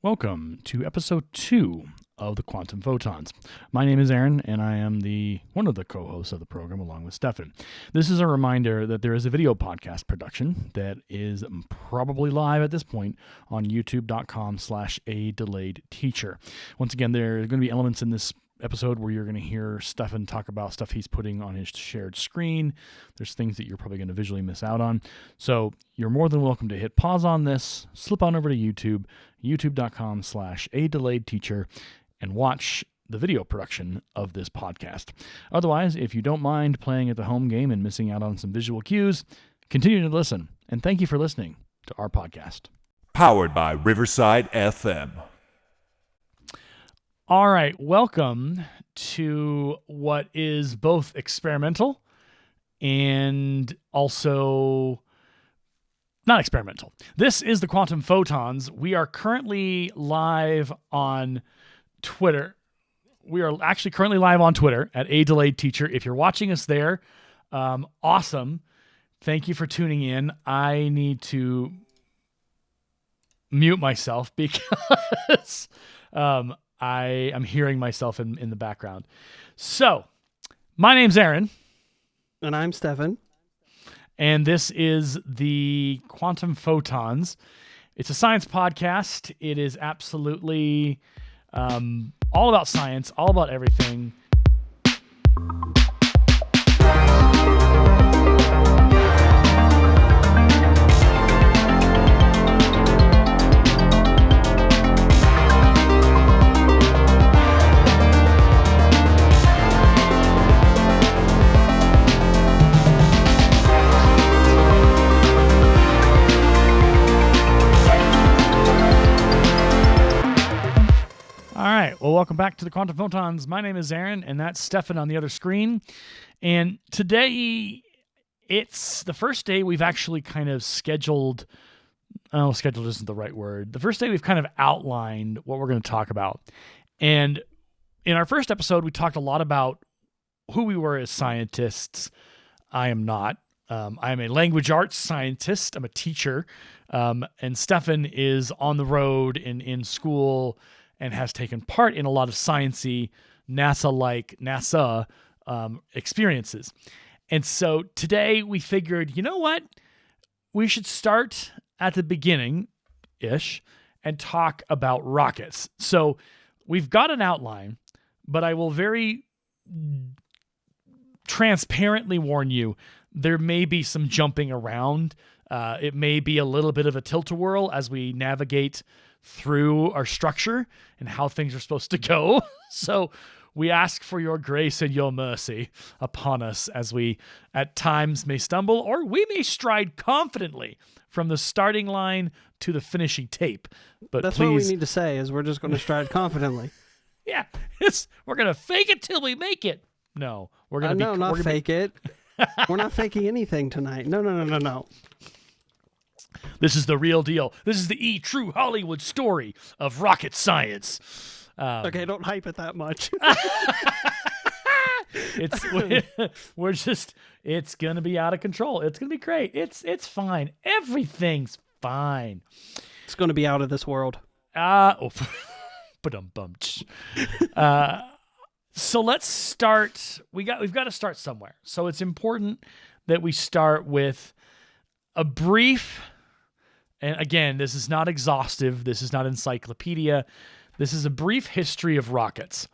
Welcome to episode 2 of the Quantum Photons. My name is Aaron, and I am one of the co-hosts of the program along with Stefan. This is a reminder that there is a video podcast production that is probably live at this point on youtube.com/adelayedteacher. Once again, there are going to be elements in this episode where you're going to hear Stefan talk about stuff he's putting on his shared screen. There's things that you're probably going to visually miss out on. So you're more than welcome to hit pause on this, slip on over to YouTube, youtube.com/adelayedteacher, and watch the video production of this podcast. Otherwise, if you don't mind playing at the home game and missing out on some visual cues, continue to listen. And thank you for listening to our podcast. Powered by Riverside FM. All right, welcome to what is both experimental and also not experimental. This is the Quantum Photons. We are currently live on Twitter. We are actually currently live on Twitter at A Delayed Teacher. If you're watching us there, awesome. Thank you for tuning in. I need to mute myself because I am hearing myself in the background. So, my name's Aaron. And I'm Stefan. And this is the Quantum Photons. It's a science podcast. It is absolutely all about science, all about everything. All right. Well, welcome back to the Quantum Photons. My name is Aaron, and that's Stefan on the other screen. And today, it's the first day we've actually kind of scheduled. Oh, scheduled isn't the right word. The first day we've kind of outlined what we're going to talk about. And in our first episode, we talked a lot about who we were as scientists. I am not. I'm a language arts scientist. I'm a teacher. And Stefan is on the road in school and has taken part in a lot of sciencey, NASA-like experiences. And so today we figured, you know what? We should start at the beginning-ish and talk about rockets. So we've got an outline, but I will very transparently warn you, there may be some jumping around. It may be a little bit of a tilt-a-whirl as we navigate through our structure and how things are supposed to go. So we ask for your grace and your mercy upon us as we at times may stumble, or we may stride confidently from the starting line to the finishing tape. But that's please, what we need to say is we're just going to stride confidently. Yeah, we're going to fake it till we make it. No, we're going to not fake it. We're not faking anything tonight. No. This is the real deal. This is the true Hollywood story of rocket science. Okay, don't hype it that much. It's going to be out of control. It's going to be great. It's fine. Everything's fine. It's going to be out of this world. So let's start. We've got to start somewhere. So it's important that we start with a brief. And again, this is not exhaustive. This is not encyclopedia. This is a brief history of rockets.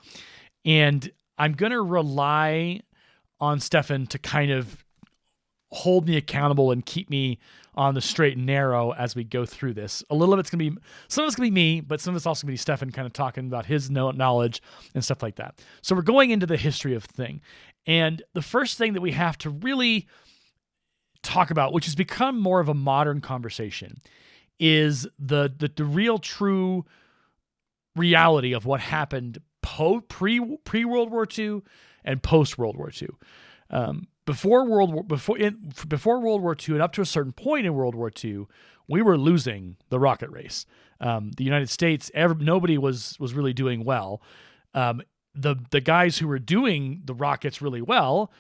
And I'm going to rely on Stefan to kind of hold me accountable and keep me on the straight and narrow as we go through this. Some of it's going to be me, but some of it's also going to be Stefan kind of talking about his knowledge and stuff like that. So we're going into the history of the thing. And the first thing that we have to really talk about, which has become more of a modern conversation, is the real true reality of what happened pre World War II and post World War II. Before World War II and up to a certain point in World War II, we were losing the rocket race. The United States, nobody was really doing well. The guys who were doing the rockets really well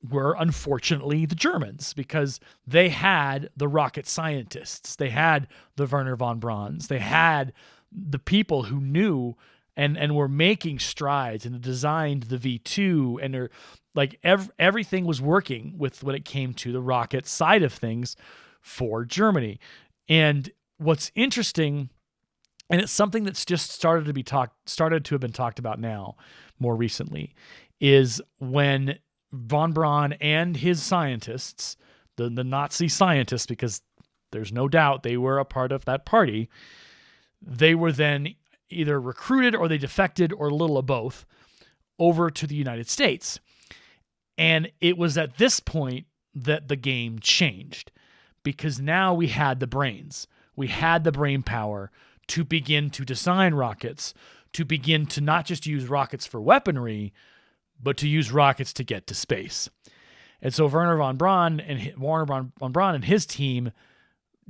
were unfortunately the Germans, because they had the rocket scientists, they had the Werner von Braun's, they had the people who knew and were making strides and designed the V2, and are like everything was working with when it came to the rocket side of things for Germany. And what's interesting, and it's something that's just started to have been talked about now more recently, is when von Braun and his scientists, the Nazi scientists, because there's no doubt they were a part of that party, they were then either recruited or they defected, or a little of both, over to the United States. And it was at this point that the game changed, because now we had the brains. We had the brain power to begin to design rockets, to begin to not just use rockets for weaponry, but to use rockets to get to space. And so Werner von Braun and his team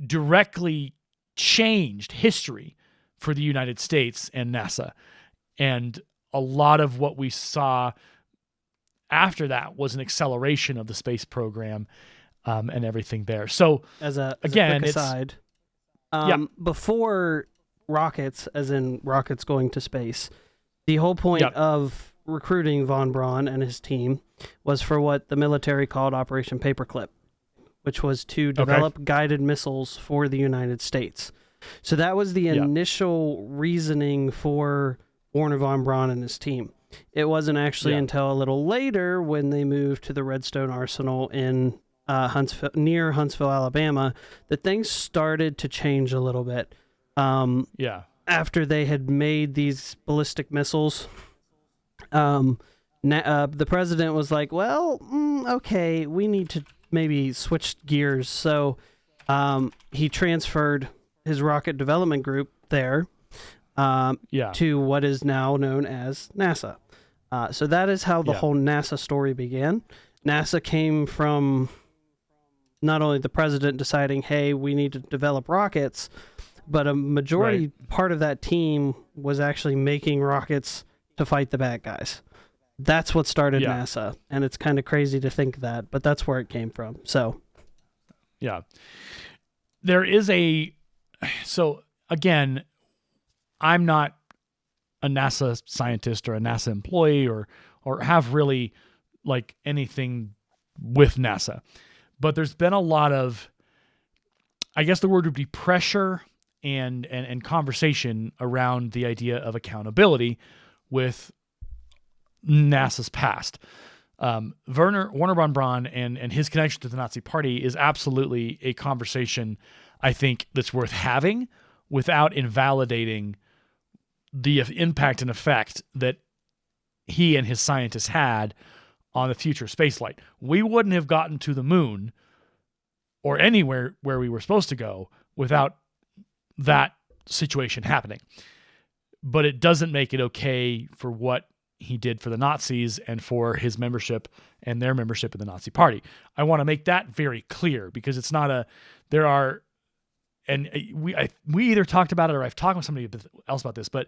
directly changed history for the United States and NASA. And a lot of what we saw after that was an acceleration of the space program and everything there. So As a again, quick it's aside, yeah. before rockets, as in rockets going to space, the whole point of recruiting von Braun and his team was for what the military called Operation Paperclip, which was to develop guided missiles for the United States. So that was the initial reasoning for Werner von Braun and his team. It wasn't actually until a little later, when they moved to the Redstone Arsenal in near Huntsville, Alabama, that things started to change a little bit. After they had made these ballistic missiles, the president was like, well, okay, we need to maybe switch gears. So he transferred his rocket development group there to what is now known as NASA. So that is how the whole NASA story began. NASA came from not only the president deciding, hey, we need to develop rockets, but a majority part of that team was actually making rockets to fight the bad guys. That's what started NASA, and it's kind of crazy to think that, but that's where it came from. So, there is so again, I'm not a NASA scientist or a NASA employee or have really like anything with NASA, but there's been a lot of, I guess the word would be pressure and conversation around the idea of accountability with NASA's past. Werner von Braun and his connection to the Nazi Party is absolutely a conversation, I think, that's worth having without invalidating the impact and effect that he and his scientists had on the future spaceflight. We wouldn't have gotten to the moon or anywhere where we were supposed to go without that situation happening. But it doesn't make it okay for what he did for the Nazis and for his membership and their membership in the Nazi Party. I want to make that very clear, because it's not we either talked about it or I've talked with somebody else about this, but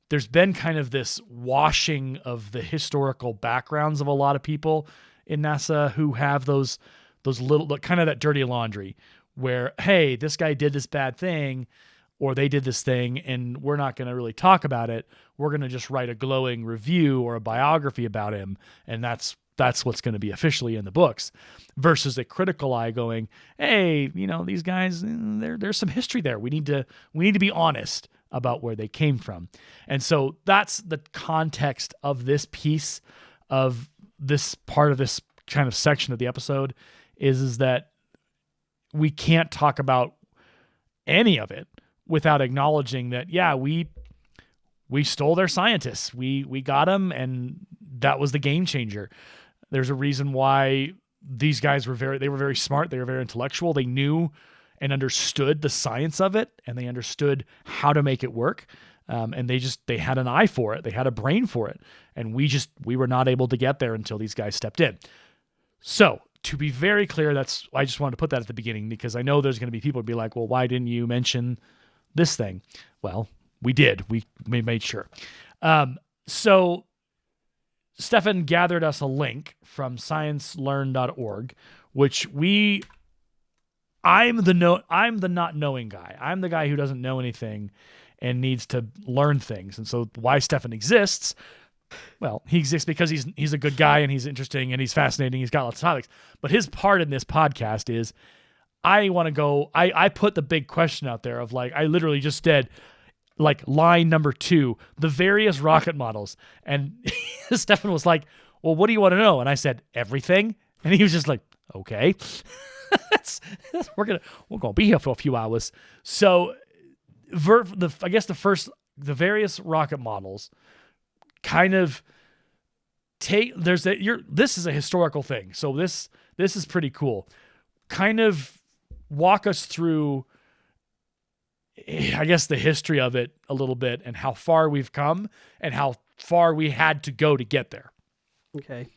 there's been kind of this washing of the historical backgrounds of a lot of people in NASA who have those little, kind of that dirty laundry where, hey, this guy did this bad thing, or they did this thing, and we're not going to really talk about it. We're going to just write a glowing review or a biography about him, and that's what's going to be officially in the books, versus a critical eye going, hey, these guys, there's some history there. We need to be honest about where they came from. And so that's the context of this piece of this part of this kind of section of the episode is that we can't talk about any of it without acknowledging that, we stole their scientists. We got them, and that was the game changer. There's a reason why these guys were very smart. They were very intellectual. They knew and understood the science of it, and they understood how to make it work. And they had an eye for it. They had a brain for it. And we were not able to get there until these guys stepped in. So to be very clear, I just wanted to put that at the beginning, because I know there's going to be people who'd be like, well, why didn't you mention this thing? Well, we did. We made sure. So Stefan gathered us a link from sciencelearn.org, which I'm the not knowing guy. I'm the guy who doesn't know anything and needs to learn things. And so why Stefan exists, well, he exists because he's a good guy and he's interesting and he's fascinating. He's got lots of topics. But his part in this podcast is I put the big question out there of like, I literally just said, like line number 2, the various rocket models. And Stefan was like, well, what do you want to know? And I said, everything. And he was just like, okay, we're going to be here for a few hours. So the various rocket models kind of this is a historical thing. So this is pretty cool. Kind of walk us through, I guess, the history of it a little bit and how far we've come and how far we had to go to get there. Okay.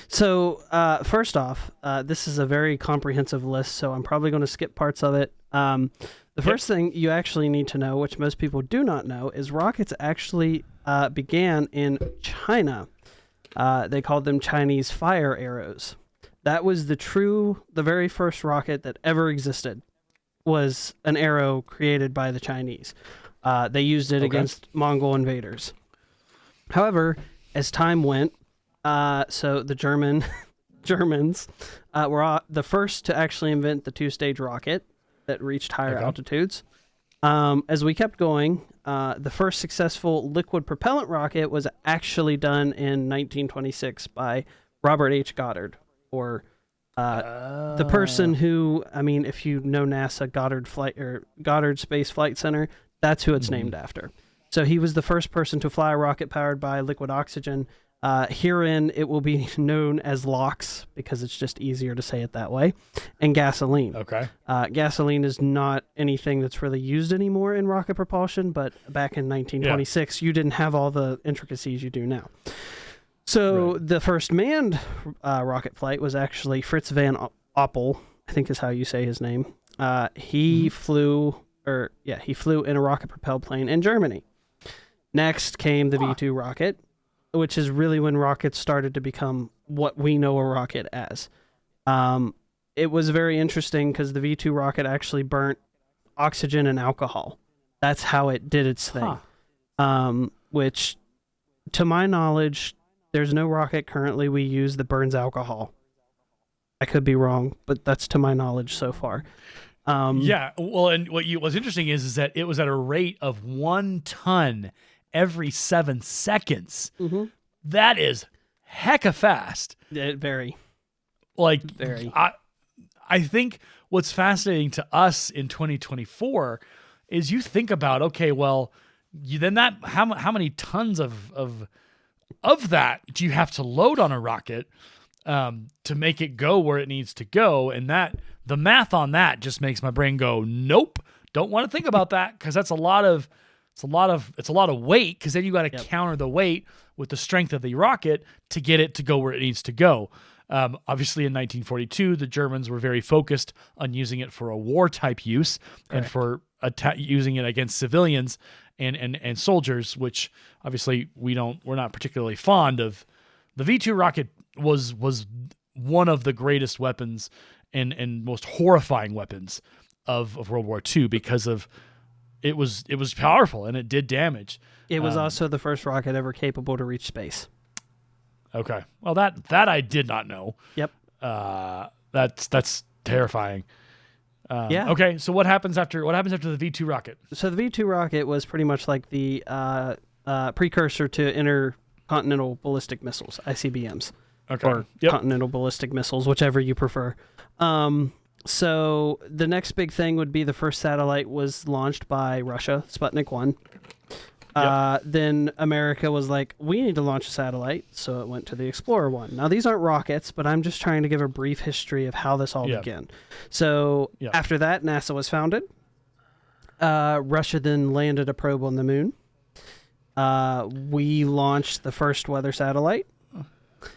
So first off, this is a very comprehensive list, so I'm probably going to skip parts of it. The first thing you actually need to know, which most people do not know, is rockets actually began in China. They called them Chinese fire arrows. That was the very first rocket that ever existed. Was an arrow created by the Chinese. They used it against Mongol invaders. However, as time went, so the Germans were the first to actually invent the 2-stage rocket that reached higher altitudes. As we kept going, the first successful liquid propellant rocket was actually done in 1926 by Robert H. Goddard, or the person who, I mean, if you know NASA, Goddard Space Flight Center, that's who it's named after. So he was the first person to fly a rocket powered by liquid oxygen. Herein, it will be known as LOX because it's just easier to say it that way, and gasoline. Okay. Gasoline is not anything that's really used anymore in rocket propulsion, but back in 1926, you didn't have all the intricacies you do now. So the first manned rocket flight was actually Fritz van Oppel, I think is how you say his name. He flew in a rocket-propelled plane in Germany. Next came the V2 rocket, which is really when rockets started to become what we know a rocket as. It was very interesting because the V2 rocket actually burnt oxygen and alcohol. That's how it did its thing. Which, to my knowledge, there's no rocket currently we use that burns alcohol. I could be wrong, but that's to my knowledge so far. Yeah, well, and what's interesting is that it was at a rate of 1 ton every 7 seconds. Mm-hmm. That is hecka fast. Very. Very. I think what's fascinating to us in 2024 is you think about, okay, well, how many tons of that do you have to load on a rocket to make it go where it needs to go? And the math on that just makes my brain go, nope, don't want to think about that, because that's a lot of weight, because then you got to counter the weight with the strength of the rocket to get it to go where it needs to go. Obviously, in 1942, the Germans were very focused on using it for a war type use. Correct. And for using it against civilians and soldiers, which obviously we're not particularly fond of. The V2 rocket was one of the greatest weapons and most horrifying weapons of World War II, because of it was powerful and it did damage. It was also the first rocket ever capable to reach space. Okay. Well, that I did not know. Yep. That's terrifying. Yeah. Okay. So what happens after the V2 rocket? So the V2 rocket was pretty much like the precursor to intercontinental ballistic missiles, ICBMs, or continental ballistic missiles, whichever you prefer. So the next big thing would be the first satellite was launched by Russia, Sputnik 1. Then America was like, we need to launch a satellite, so it went to the Explorer 1. Now, these aren't rockets, but I'm just trying to give a brief history of how this all began. So after that, NASA was founded. Russia then landed a probe on the moon. We launched the first weather satellite.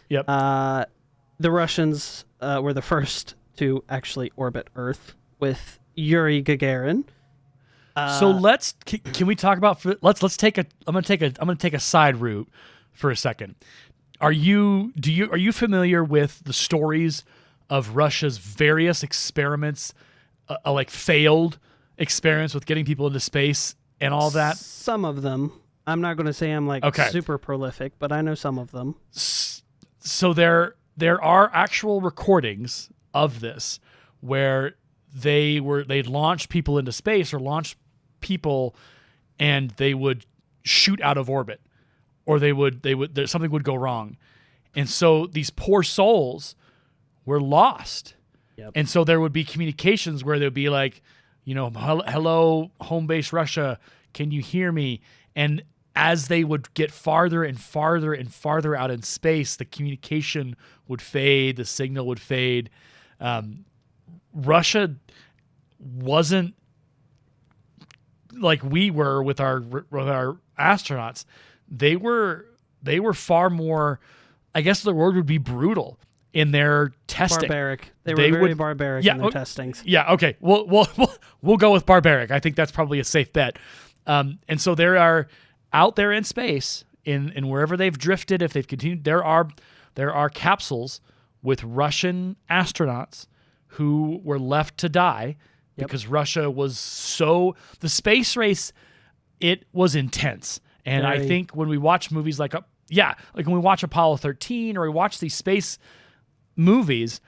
Yep. The Russians were the first to actually orbit Earth with Yuri Gagarin. So can we talk about, I'm going to take a side route for a second. are you familiar with the stories of Russia's various experiments, like failed experiments with getting people into space and all that? Some of them. I'm not going to say I'm like super prolific, but I know some of them. So there are actual recordings of this where they'd launch people into space or launch people and they would shoot out of orbit, or something would go wrong. And so these poor souls were lost. Yep. And so there would be communications where they'd be like, hello, home base Russia, can you hear me? And as they would get farther and farther and farther out in space, the communication would fade, the signal would fade. Russia wasn't like we were with our astronauts. They were far more, I guess the word would be, brutal in their testing. Barbaric. They were very barbaric in their testings. Yeah. Okay. We'll go with barbaric. I think that's probably a safe bet. And so there are out there in space, in wherever they've drifted, if they've continued, there are capsules with Russian astronauts who were left to die because Russia was the space race, it was intense. And I think when we watch movies like when we watch Apollo 13 or we watch these space movies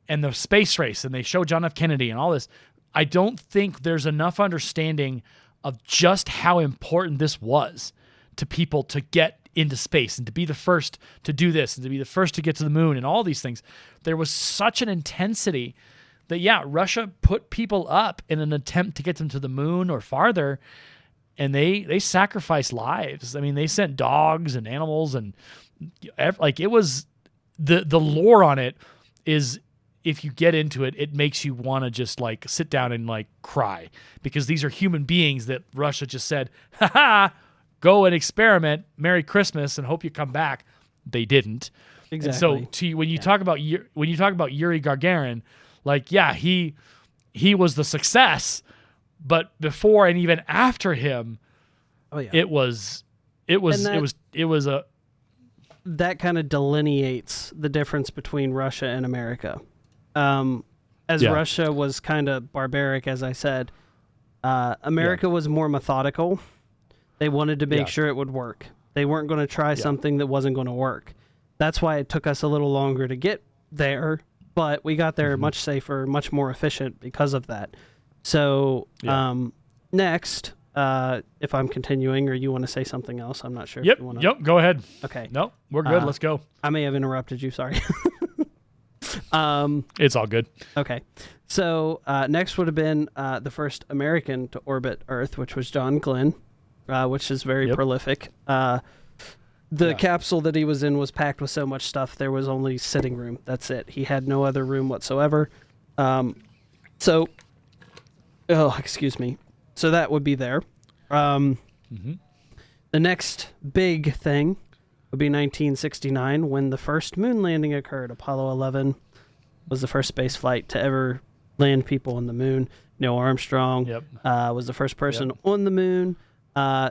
and the space race and they show John F. Kennedy and all this, I don't think there's enough understanding of just how important this was to people to get into space and to be the first to do this and to be the first to get to the moon and all these things. There was such an intensity that, Russia put people up in an attempt to get them to the moon or farther, and they sacrificed lives. I mean, they sent dogs and animals, and like, it was the lore on it is, if you get into it, it makes you want to just like sit down and like cry, because these are human beings that Russia just said, go and experiment, Merry Christmas, and hope you come back. They didn't. Exactly. And so when you talk about Yuri Gagarin, like, he was the success, but before and even after him, it was a, that kind of delineates the difference between Russia and America. Russia was kind of barbaric, as I said, America was more methodical. They wanted to make sure it would work. They weren't going to try something that wasn't going to work. That's why it took us a little longer to get there, but we got there much safer, much more efficient because of that. So next, if I'm continuing, or you want to say something else, I'm not sure. Yep, if you want to... go ahead. Okay. No, we're good. Let's go. I may have interrupted you. Sorry. It's all good. Okay. So next would have been the first American to orbit Earth, which was John Glenn, which is very prolific. The capsule that he was in was packed with so much stuff, there was only sitting room. That's it. He had no other room whatsoever. Excuse me. So that would be there. The next big thing would be 1969, when the first moon landing occurred. Apollo 11 was the first space flight to ever land people on the moon. Neil Armstrong was the first person on the moon.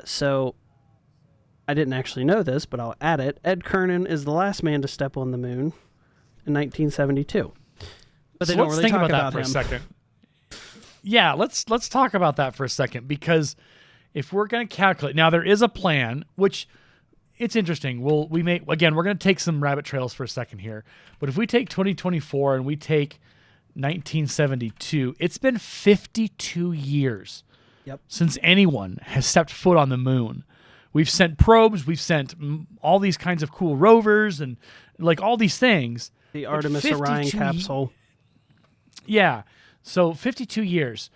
So I didn't actually know this, but I'll add it. Ed Kernan is the last man to step on the moon in 1972. But they don't really talk about that for him. a second. Yeah, let's talk about that for a second, because if we're going to calculate, now there is a plan, which it's interesting. We're going to take some rabbit trails for a second here. But if we take 2024 and we take 1972, it's been 52 years since anyone has stepped foot on the moon. We've sent probes, we've sent all these kinds of cool rovers and like all these things. The Artemis Orion capsule. Yeah. So 52 years.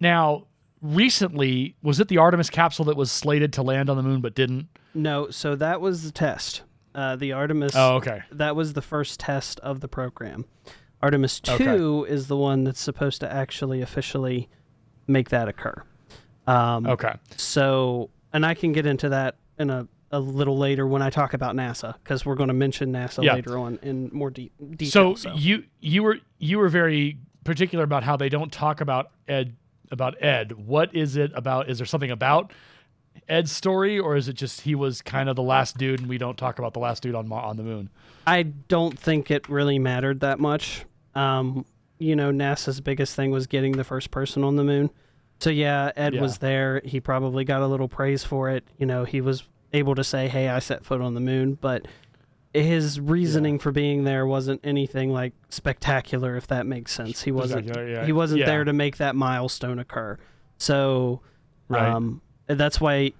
Now, recently, was it the Artemis capsule that was slated to land on the moon but didn't? No, so that was the test. The Artemis. Oh, okay. That was the first test of the program. Artemis 2 is the one that's supposed to actually officially make that occur. Okay. So, and I can get into that in a little later when I talk about NASA, because we're going to mention NASA later on in more detail. So you were very particular about how they don't talk about Ed. What is it about? Is there something about Ed's story, or is it just he was kind of the last dude, and we don't talk about the last dude on the moon? I don't think it really mattered that much. NASA's biggest thing was getting the first person on the moon. So yeah, Ed was there. He probably got a little praise for it. He was able to say, "Hey, I set foot on the moon," but his reasoning for being there wasn't anything like spectacular, if that makes sense. He wasn't there to make that milestone occur. So that's why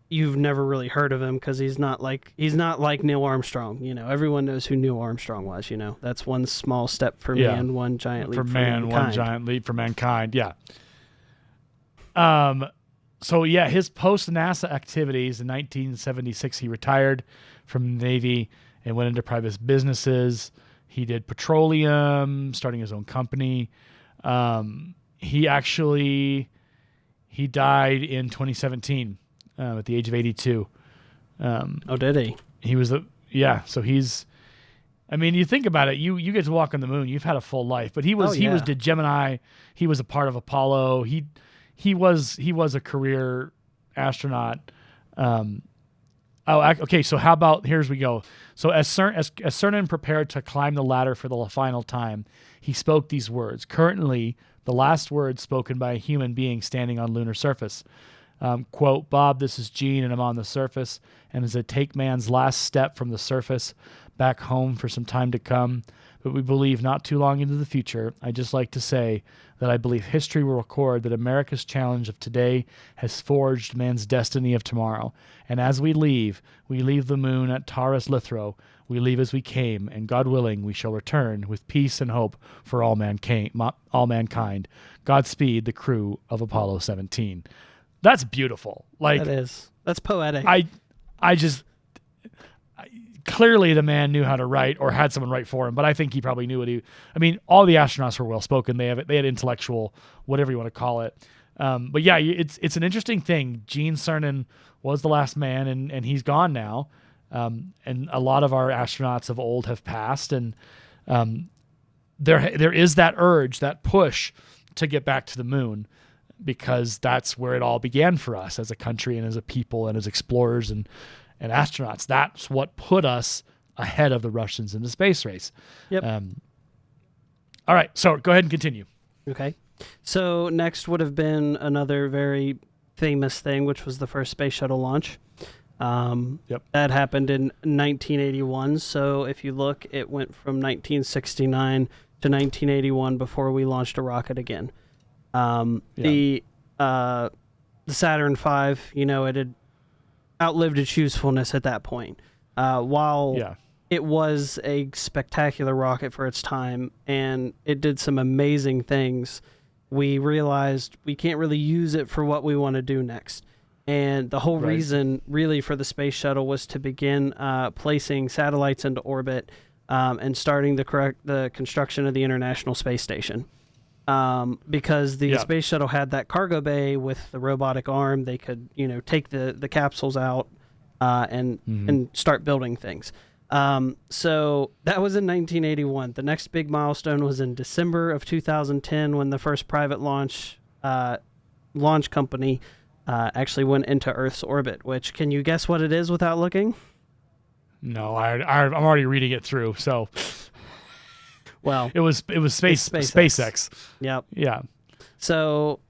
you've never really heard of him, because he's not like Neil Armstrong. Everyone knows who Neil Armstrong was. That's one small step for man, one giant leap for mankind. One giant leap for mankind. Yeah. So yeah, his post-NASA activities in 1976, he retired from the Navy and went into private businesses. He did petroleum, starting his own company. He died in 2017 at the age of 82. Did he? He was so he's. I mean, you think about it. You get to walk on the moon. You've had a full life, but he did Gemini. He was a part of Apollo. He was a career astronaut. Okay. So how about here's we go. So as Cernan prepared to climb the ladder for the final time, he spoke these words. Currently, the last words spoken by a human being standing on lunar surface. Quote, "Bob, this is Gene, and I'm on the surface. And as I take man's last step from the surface back home for some time to come, but we believe not too long into the future, I'd just like to say that I believe history will record that America's challenge of today has forged man's destiny of tomorrow. And as we leave the moon at Taurus Lithro. We leave as we came, and God willing, we shall return with peace and hope for all mankind. Godspeed, the crew of Apollo 17. That's beautiful. That is. That's poetic. Clearly the man knew how to write, or had someone write for him, but I think he probably knew all the astronauts were well spoken. They had intellectual, whatever you want to call it. But yeah, it's an interesting thing. Gene Cernan was the last man, and he's gone now. And a lot of our astronauts of old have passed, and there is that urge, that push to get back to the moon, because that's where it all began for us as a country and as a people and as explorers and astronauts. That's what put us ahead of the Russians in the space race. Yep. All right, so go ahead and continue. Okay. So next would have been another very famous thing, which was the first space shuttle launch. That happened in 1981. So if you look, it went from 1969 to 1981 before we launched a rocket again. The Saturn V, it had outlived its usefulness at that point. While it was a spectacular rocket for its time and it did some amazing things, we realized we can't really use it for what we want to do next. And the whole reason really for the space shuttle was to begin placing satellites into orbit and starting the construction of the International Space Station. Because the space shuttle had that cargo bay with the robotic arm. They could, take the capsules out and start building things. So that was in 1981. The next big milestone was in December of 2010 when the first private launch company actually went into Earth's orbit, which, can you guess what it is without looking? No, I'm already reading it through. So, well, it was SpaceX. Yep. Yeah. So,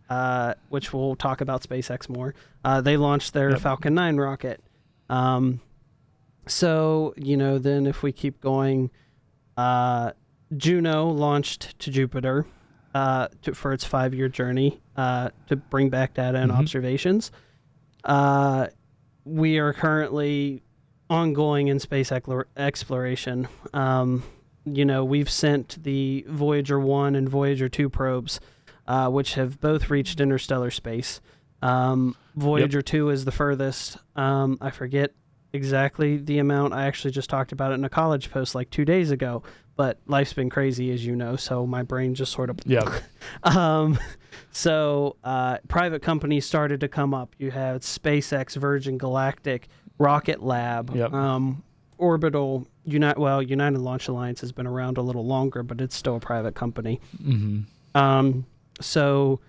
which we'll talk about SpaceX more. They launched their Falcon 9 rocket. So, then if we keep going, Juno launched to Jupiter for its 5-year journey to bring back data and observations. We are currently ongoing in space exploration. We've sent the Voyager 1 and Voyager 2 probes, which have both reached interstellar space. Voyager 2 is the furthest. I forget exactly the amount. I actually just talked about it in a college post like 2 days ago, but life's been crazy, as you know, so my brain just sort of... So private companies started to come up. You had SpaceX, Virgin Galactic, Rocket Lab, Orbital, United Launch Alliance has been around a little longer, but it's still a private company. So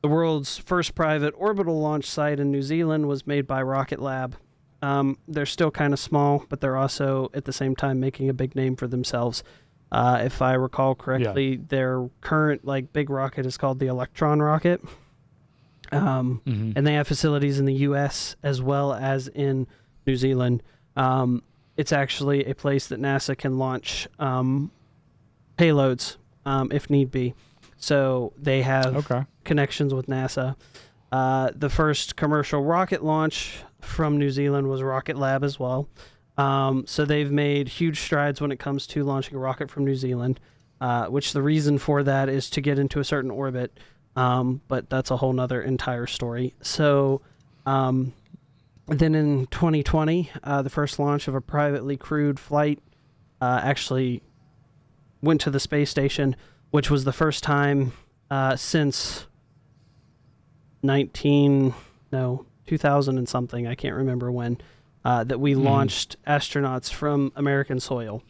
The world's first private orbital launch site in New Zealand was made by Rocket Lab. They're still kind of small, but they're also at the same time making a big name for themselves. If I recall correctly, their current big rocket is called the Electron rocket. And they have facilities in the U.S. as well as in New Zealand. It's actually a place that NASA can launch payloads if need be. So they have connections with NASA. The first commercial rocket launch from New Zealand was Rocket Lab as well. So they've made huge strides when it comes to launching a rocket from New Zealand, which the reason for that is to get into a certain orbit. But that's a whole nother entire story. So then in 2020, the first launch of a privately crewed flight actually went to the space station, which was the first time since 2000 and something, I can't remember when, that we launched astronauts from American soil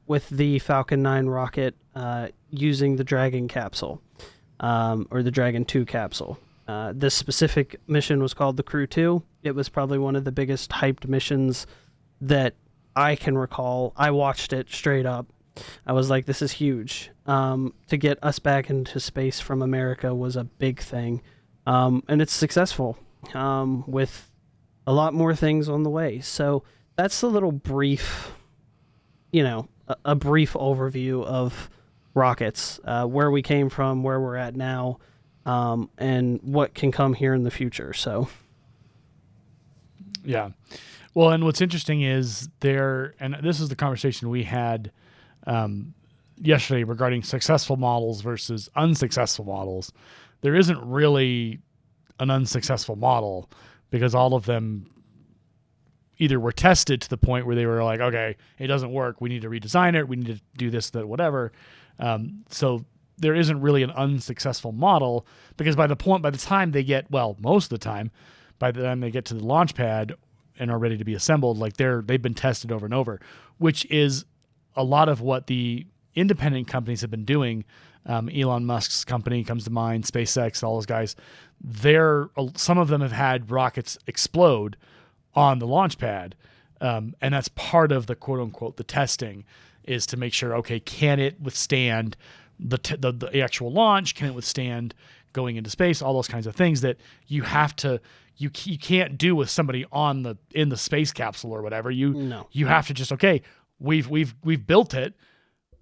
with the Falcon 9 rocket using the Dragon capsule. Or the Dragon 2 capsule. This specific mission was called the Crew 2. It was probably one of the biggest hyped missions that I can recall. I watched it straight up. I was like, this is huge. To get us back into space from America was a big thing. And it's successful with a lot more things on the way. So that's a little brief, a brief overview of rockets, where we came from, where we're at now, and what can come here in the future. So, yeah. Well, and what's interesting is and this is the conversation we had yesterday regarding successful models versus unsuccessful models. There isn't really an unsuccessful model because all of them either were tested to the point where they were like, okay, it doesn't work. We need to redesign it. We need to do this, that, whatever. So there isn't really an unsuccessful model because by the time they get, most of the time, by the time they get to the launch pad and are ready to be assembled, they've been tested over and over, which is a lot of what the independent companies have been doing. Elon Musk's company comes to mind, SpaceX, all those guys. Some of them have had rockets explode on the launch pad, and that's part of the quote unquote the testing is to make sure, okay, can it withstand the actual launch? Can it withstand going into space? All those kinds of things that you have to you can't do with somebody in the space capsule or whatever. You have to just, okay, we've built it.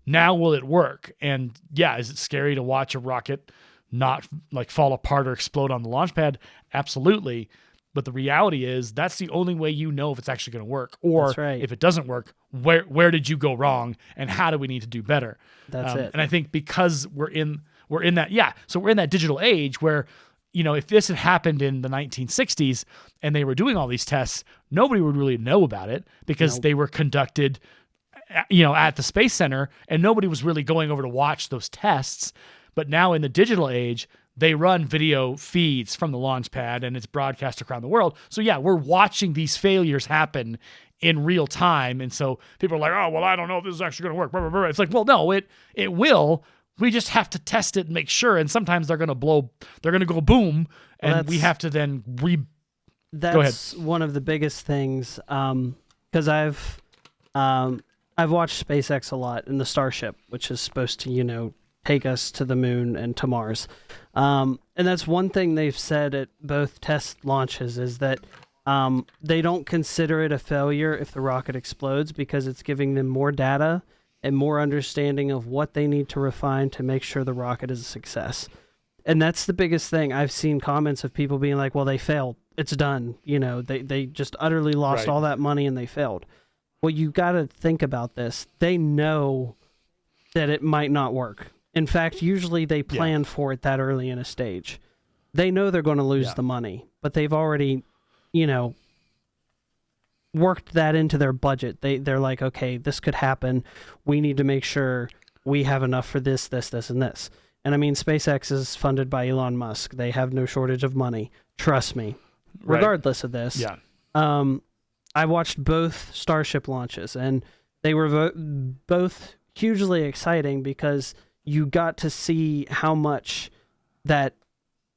Now will it work? And yeah, is it scary to watch a rocket not fall apart or explode on the launch pad? Absolutely. But the reality is that's the only way you know if it's actually going to work, or if it doesn't work, where did you go wrong and how do we need to do better? That's it. And I think because we're in that digital age where, if this had happened in the 1960s and they were doing all these tests, nobody would really know about it because they were conducted, at the Space Center and nobody was really going over to watch those tests. But now in the digital age, they run video feeds from the launch pad and it's broadcast around the world. So yeah, we're watching these failures happen in real time. And so people are like, oh, well, I don't know if this is actually going to work. Blah, blah, blah. It's like, well, no, it will. We just have to test it and make sure. And sometimes they're going to go boom. And we have to then That's Go ahead. One of the biggest things. Cause I've watched SpaceX a lot in the Starship, which is supposed to, take us to the moon and to Mars. And that's one thing they've said at both test launches is that they don't consider it a failure if the rocket explodes because it's giving them more data and more understanding of what they need to refine to make sure the rocket is a success. And that's the biggest thing. I've seen comments of people being like, well, they failed. It's done. They just utterly lost all that money and they failed. Well, you got to think about this. They know that it might not work. In fact, usually they plan for it that early in a stage. They know they're going to lose the money, but they've already, worked that into their budget. They're like, okay, this could happen. We need to make sure we have enough for this, and this. And I mean, SpaceX is funded by Elon Musk. They have no shortage of money. Trust me. Regardless of this. Yeah. I watched both Starship launches, and they were both hugely exciting because you got to see how much that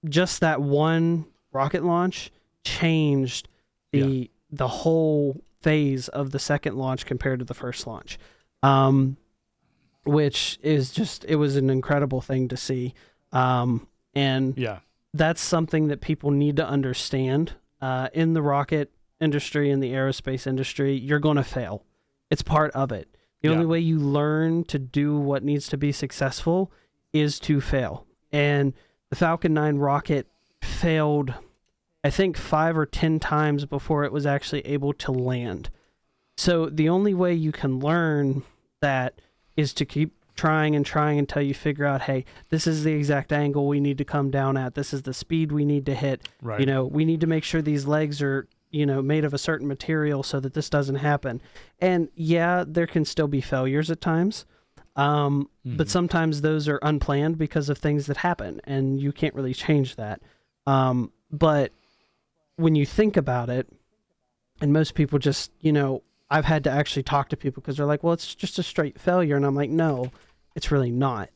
just that one rocket launch changed the whole phase of the second launch compared to the first launch, which is just, it was an incredible thing to see. And that's something that people need to understand. In the rocket industry, in the aerospace industry, you're going to fail. It's part of it. The only way you learn to do what needs to be successful is to fail. And the Falcon 9 rocket failed, I think, 5 or 10 times before it was actually able to land. So the only way you can learn that is to keep trying and trying until you figure out, hey, this is the exact angle we need to come down at. This is the speed we need to hit. Right. You know, we need to make sure these legs are, you know, made of a certain material so that this doesn't happen. And yeah, there can still be failures at times. But sometimes those are unplanned because of things that happen, and you can't really change that. But when you think about it, and most people just, you know, I've had to actually talk to people because they're like, well, it's just a straight failure. And I'm like, no, it's really not.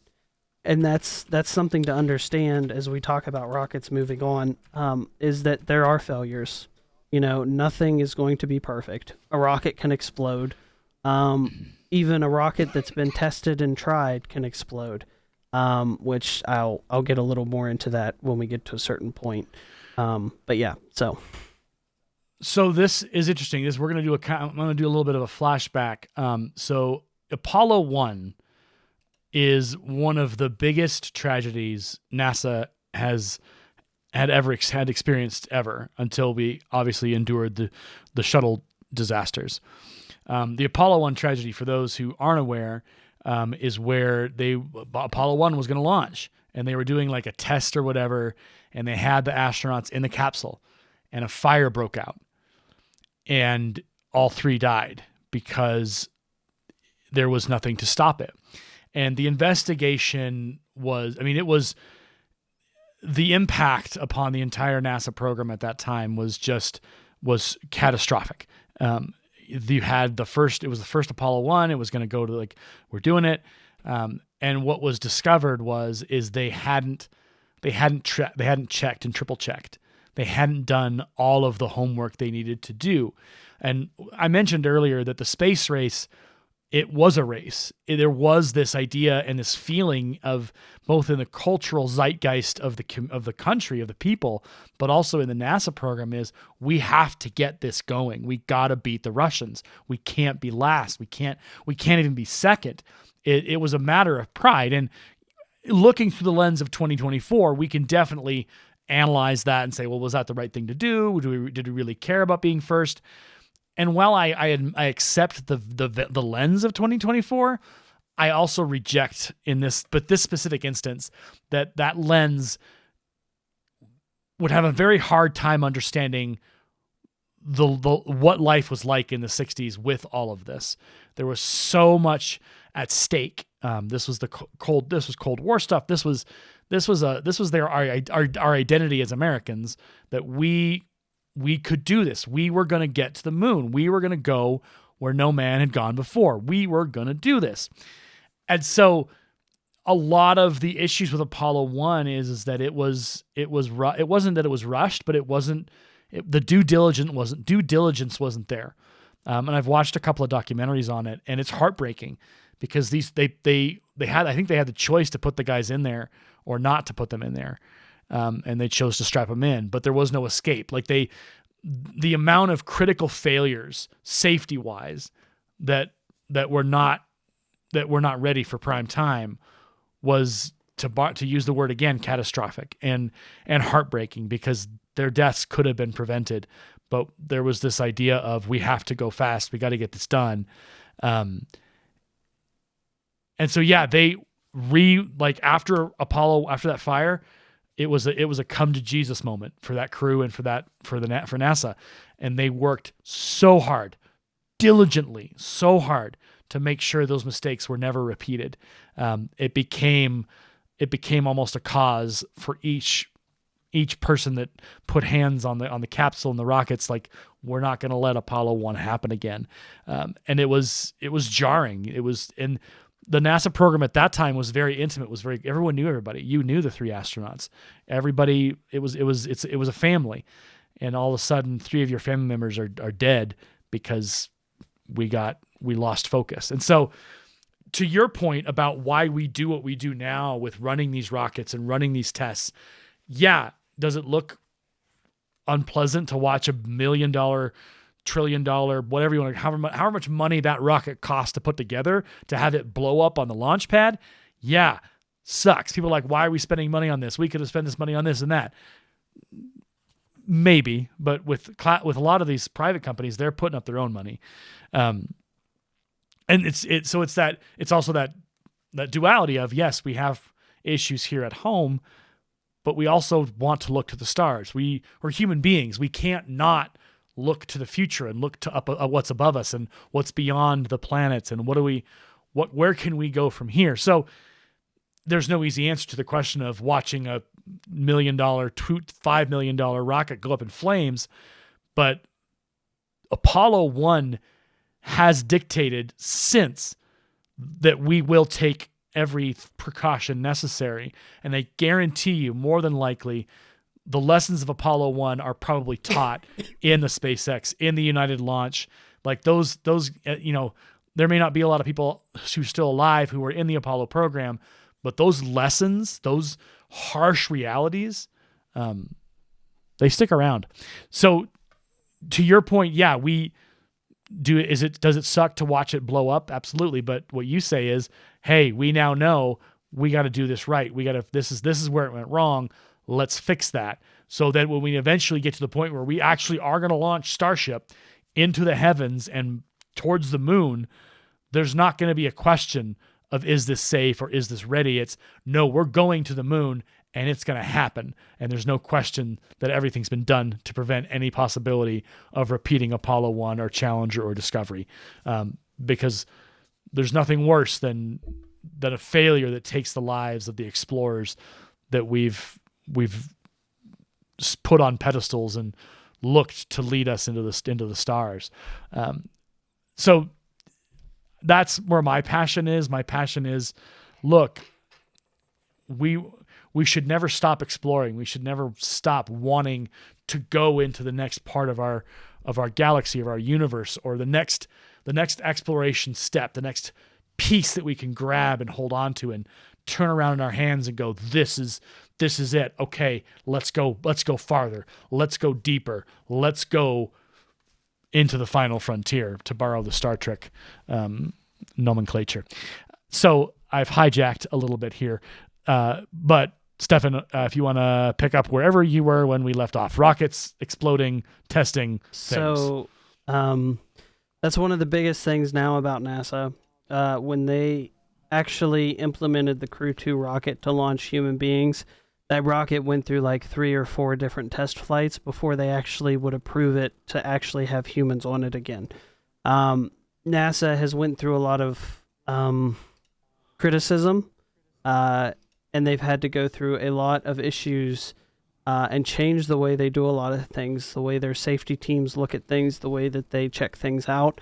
And that's something to understand as we talk about rockets moving on, is that there are failures. You know, nothing is going to be perfect. A rocket can explode. Even a rocket that's been tested and tried can explode, which I'll get a little more into that when we get to a certain point. But yeah, So this is interesting. I'm going to do a little bit of a flashback. So Apollo 1 is one of the biggest tragedies NASA had experienced ever, until we obviously endured the shuttle disasters. The Apollo 1 tragedy, for those who aren't aware, is where Apollo 1 was going to launch, and they were doing like a test or whatever, and they had the astronauts in the capsule, and a fire broke out. And all 3 died because there was nothing to stop it. And the investigation was, it was, the impact upon the entire NASA program at that time was catastrophic. You had it was the first Apollo 1. It was going to go to we're doing it. And what was discovered is they hadn't checked and triple checked. They hadn't done all of the homework they needed to do. And I mentioned earlier that the space race, it was a race. There was this idea and this feeling of, both in the cultural zeitgeist of the country, of the people, but also in the NASA program, is we have to get this going. We got to beat the Russians. We can't be last. We can't even be second. It was a matter of pride. And looking through the lens of 2024, we can definitely analyze that and say, well, was that the right thing to do? Did we really care about being first? And while I accept the lens of 2024, I also reject this specific instance, that lens would have a very hard time understanding what life was like in the 60s with all of this. There was so much at stake. This was Cold War stuff. This was our identity as Americans, that we could do this. We were going to get to the moon. We were going to go where no man had gone before. We were going to do this. And so a lot of the issues with Apollo 1 is that it wasn't that it was rushed, but the due diligence wasn't there. And I've watched a couple of documentaries on it, and it's heartbreaking, because they had the choice to put the guys in there or not to put them in there. And they chose to strap them in, but there was no escape. The amount of critical failures, safety wise, that were not ready for prime time, was, to use the word again, catastrophic and heartbreaking, because their deaths could have been prevented. But there was this idea of, we have to go fast. We got to get this done. And so, yeah, after that fire, it was a come to Jesus moment for that crew and for NASA. And they worked so hard, diligently, so hard, to make sure those mistakes were never repeated. It became almost a cause for each person that put hands on the capsule and the rockets. Like, we're not going to let Apollo 1 happen again. And it was jarring. And the NASA program at that time was very intimate, everyone knew everybody. You knew the 3 astronauts. Everybody, it was a family. And all of a sudden 3 of your family members are dead because we lost focus. And so to your point about why we do what we do now with running these rockets and running these tests, yeah, does it look unpleasant to watch $1 million, $1 trillion, whatever you want, however much money that rocket costs to put together, to have it blow up on the launch pad? Yeah, sucks. People are like, why are we spending money on this? We could have spent this money on this and that. Maybe, but with a lot of these private companies, they're putting up their own money. And it's also that duality of, yes, we have issues here at home, but we also want to look to the stars. We're human beings. We can't not look to the future and look to what's above us and what's beyond the planets and where can we go from here? So there's no easy answer to the question of watching a $1 million, $5 million rocket go up in flames, but Apollo 1 has dictated since that we will take every precaution necessary, and they guarantee you more than likely the lessons of Apollo 1 are probably taught in the SpaceX, in the United Launch. Like those, there may not be a lot of people who are still alive who were in the Apollo program, but those lessons, those harsh realities, they stick around. So to your point, yeah, does it suck to watch it blow up? Absolutely. But what you say is, hey, we now know we got to do this right. This is where it went wrong. Let's fix that. So that when we eventually get to the point where we actually are going to launch Starship into the heavens and towards the moon, there's not going to be a question of, is this safe or is this ready? It's, no, we're going to the moon and it's going to happen. And there's no question that everything's been done to prevent any possibility of repeating Apollo 1 or Challenger or Discovery. Because there's nothing worse than a failure that takes the lives of the explorers that we've put on pedestals and looked to lead us into the stars. So that's where my passion is. My passion is, look, we should never stop exploring. We should never stop wanting to go into the next part of our galaxy, of our universe, or the next exploration step, the next piece that we can grab and hold on to and turn around in our hands and go, this is it. Okay, let's go farther. Let's go deeper. Let's go into the final frontier, to borrow the Star Trek nomenclature. So I've hijacked a little bit here. But Stefan, if you want to pick up wherever you were when we left off, rockets exploding, testing things. So that's one of the biggest things now about NASA. When they actually implemented the Crew 2 rocket to launch human beings, that rocket went through like 3 or 4 different test flights before they actually would approve it to actually have humans on it again. NASA has went through a lot of criticism, and they've had to go through a lot of issues and change the way they do a lot of things, the way their safety teams look at things, the way that they check things out,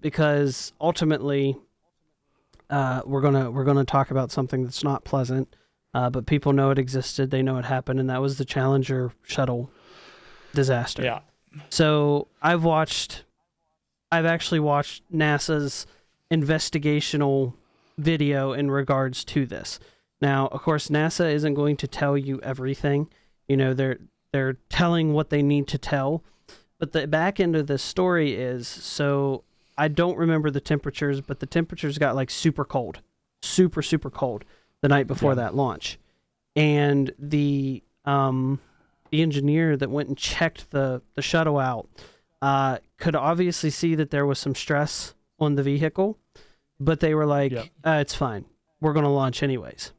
because ultimately we're gonna talk about something that's not pleasant, but people know it existed, they know it happened, and that was the Challenger shuttle disaster. Yeah. So I've actually watched NASA's investigational video in regards to this. Now, of course, NASA isn't going to tell you everything. You know, they're telling what they need to tell. But the back end of this story is, so I don't remember the temperatures, but the temperatures got like super cold, super, super cold the night before that launch. And the engineer that went and checked the shuttle out could obviously see that there was some stress on the vehicle, but they were like, it's fine. We're going to launch anyways.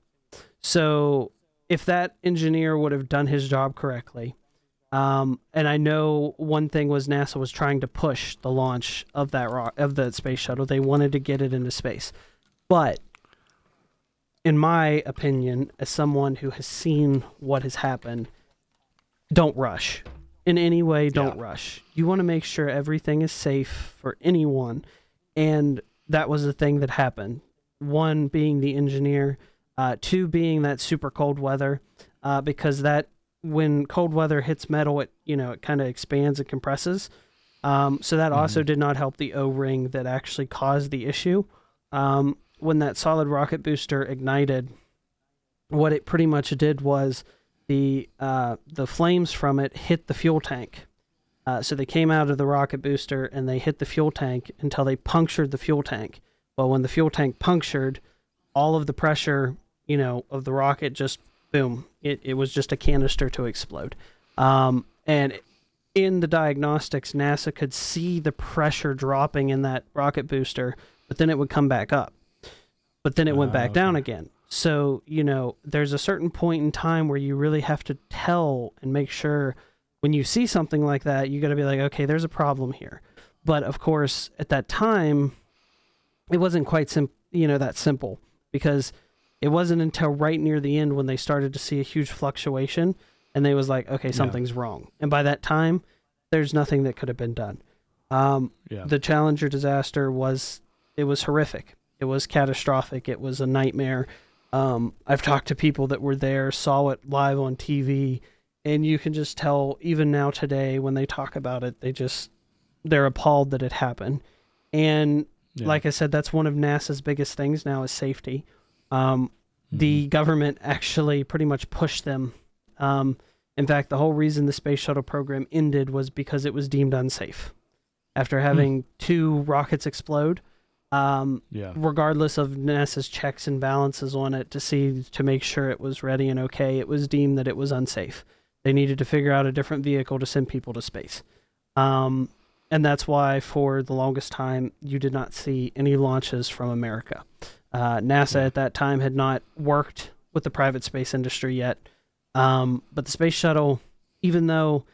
So if that engineer would have done his job correctly, and I know one thing was NASA was trying to push the launch of the space shuttle. They wanted to get it into space. But in my opinion, as someone who has seen what has happened, don't rush. In any way, don't rush. You want to make sure everything is safe for anyone. And that was the thing that happened. one being the engineer, two being that super cold weather, because that when cold weather hits metal, it kind of expands and compresses. So that also did not help the O-ring that actually caused the issue. When that solid rocket booster ignited, what it pretty much did was the flames from it hit the fuel tank. So they came out of the rocket booster and they hit the fuel tank until they punctured the fuel tank. Well, when the fuel tank punctured, all of the pressure, of the rocket just boom. It was just a canister to explode. And in the diagnostics, NASA could see the pressure dropping in that rocket booster, but then it would come back up. But then it went back down again. So, there's a certain point in time where you really have to tell and make sure when you see something like that, you got to be like, okay, there's a problem here. But of course, at that time, it wasn't quite that simple, because it wasn't until right near the end when they started to see a huge fluctuation and they was like, okay, something's wrong. And by that time, there's nothing that could have been done. The Challenger disaster was horrific. It was catastrophic. It was a nightmare. I've talked to people that were there, saw it live on TV, and you can just tell, even now today, when they talk about it, they're appalled that it happened. And like I said, that's one of NASA's biggest things now is safety. The government actually pretty much pushed them. In fact, the whole reason the space shuttle program ended was because it was deemed unsafe. After having two rockets explode, regardless of NASA's checks and balances on it to make sure it was ready and okay, it was deemed that it was unsafe. They needed to figure out a different vehicle to send people to space. And that's why for the longest time, you did not see any launches from America. NASA at that time had not worked with the private space industry yet. But the space shuttle, even though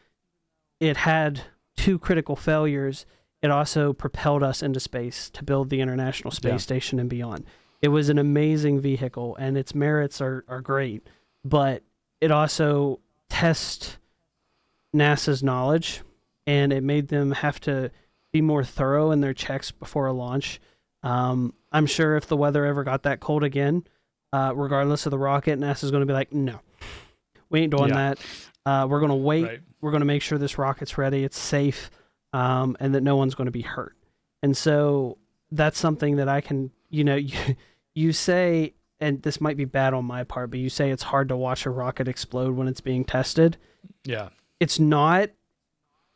it had two critical failures, it also propelled us into space to build the International Space Station and beyond. It was an amazing vehicle, and its merits are great, but it also tests NASA's knowledge, and it made them have to be more thorough in their checks before a launch. I'm sure if the weather ever got that cold again, regardless of the rocket, NASA's going to be like, no, we ain't doing that. We're going to wait. Right. We're going to make sure this rocket's ready, it's safe, and that no one's going to be hurt. And so that's something that I can, you say, and this might be bad on my part, but you say it's hard to watch a rocket explode when it's being tested. Yeah. It's not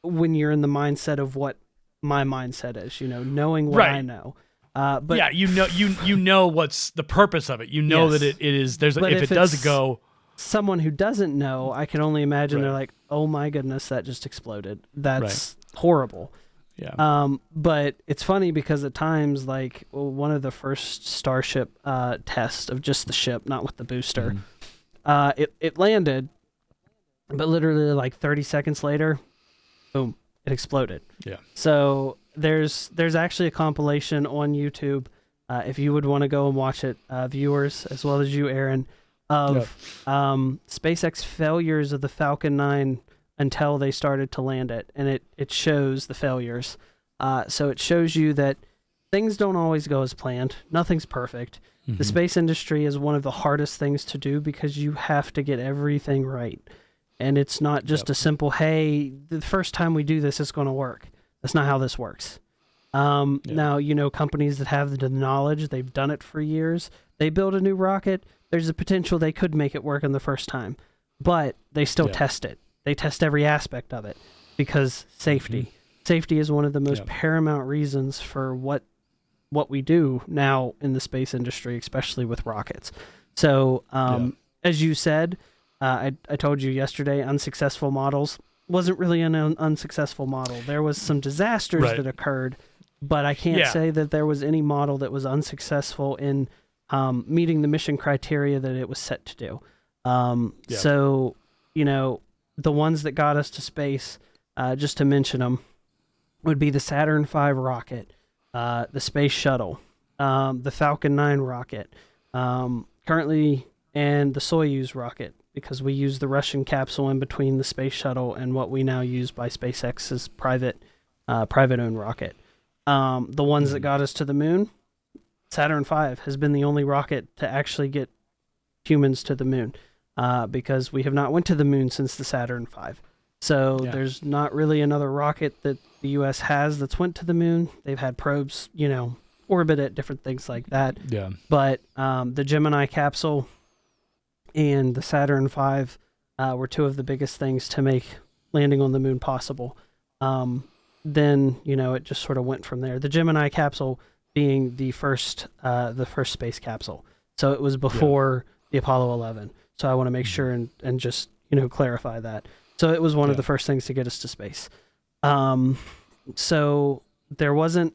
when you're in the mindset of what my mindset is, knowing what I know. But yeah, you know what's the purpose of it. You know that it is. If it does go, someone who doesn't know, I can only imagine they're like, oh my goodness, that just exploded. That's horrible. Yeah. But it's funny because at times, like one of the first Starship tests of just the ship, not with the booster, it landed, but literally like 30 seconds later, boom, it exploded. Yeah. So there's actually a compilation on YouTube, if you would want to go and watch it, viewers as well as you, Aaron, of SpaceX failures of the Falcon 9 until they started to land it, and it shows the failures. So it shows you that things don't always go as planned. Nothing's perfect. The space industry is one of the hardest things to do because you have to get everything right. And it's not just a simple, hey, the first time we do this, it's going to work. That's not how this works. Now, companies that have the knowledge, they've done it for years. They build a new rocket. There's a potential they could make it work in the first time, but they still test it. They test every aspect of it because safety. Safety is one of the most paramount reasons for what we do now in the space industry, especially with rockets. So, as you said, I told you yesterday, unsuccessful models wasn't really an unsuccessful model. There was some disasters that occurred, but I can't say that there was any model that was unsuccessful in meeting the mission criteria that it was set to do. So, the ones that got us to space, just to mention them, would be the Saturn V rocket, the Space Shuttle, the Falcon 9 rocket, currently, and the Soyuz rocket, because we use the Russian capsule in between the Space Shuttle and what we now use by SpaceX's private-owned rocket. The ones that got us to the moon, Saturn V has been the only rocket to actually get humans to the moon, because we have not went to the moon since the Saturn V. So there's not really another rocket that the U.S. has that's went to the moon. They've had probes, orbit it, different things like that. Yeah. But the Gemini capsule and the Saturn V were two of the biggest things to make landing on the moon possible. Then it just sort of went from there. The Gemini capsule being the first space capsule, so it was before the Apollo 11. So I want to make sure and just clarify that. So it was one of the first things to get us to space. So there wasn't.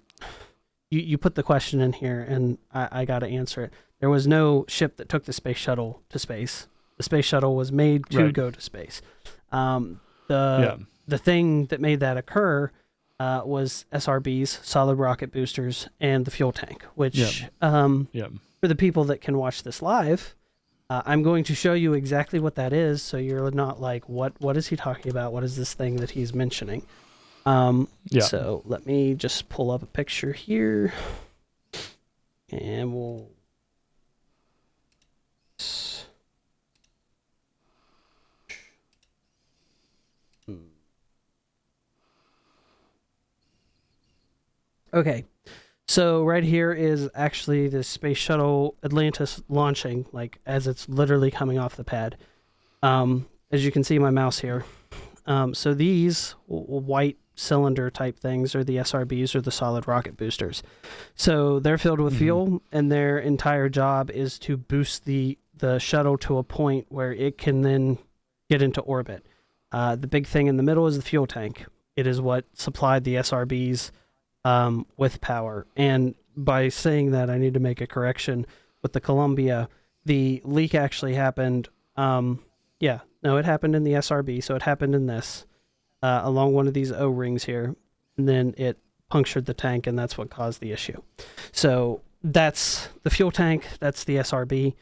You put the question in here, and I got to answer it. There was no ship that took the space shuttle to space. The space shuttle was made to go to space. The thing that made that occur was SRBs, solid rocket boosters, and the fuel tank, which for the people that can watch this live, I'm going to show you exactly what that is, so you're not like, what is he talking about? What is this thing that he's mentioning? So let me just pull up a picture here, and we'll... Okay, so right here is actually the Space Shuttle Atlantis launching, like as it's literally coming off the pad. As you can see my mouse here. So these white cylinder type things are the SRBs, or the solid rocket boosters. So they're filled with fuel, and their entire job is to boost the shuttle to a point where it can then get into orbit. The big thing in the middle is the fuel tank. It is what supplied the SRBs with power. And by saying that, I need to make a correction with the Columbia. The leak actually happened. It happened in the SRB, so it happened in this, along one of these O-rings here, and then it punctured the tank, and that's what caused the issue. So that's the fuel tank, that's the SRB,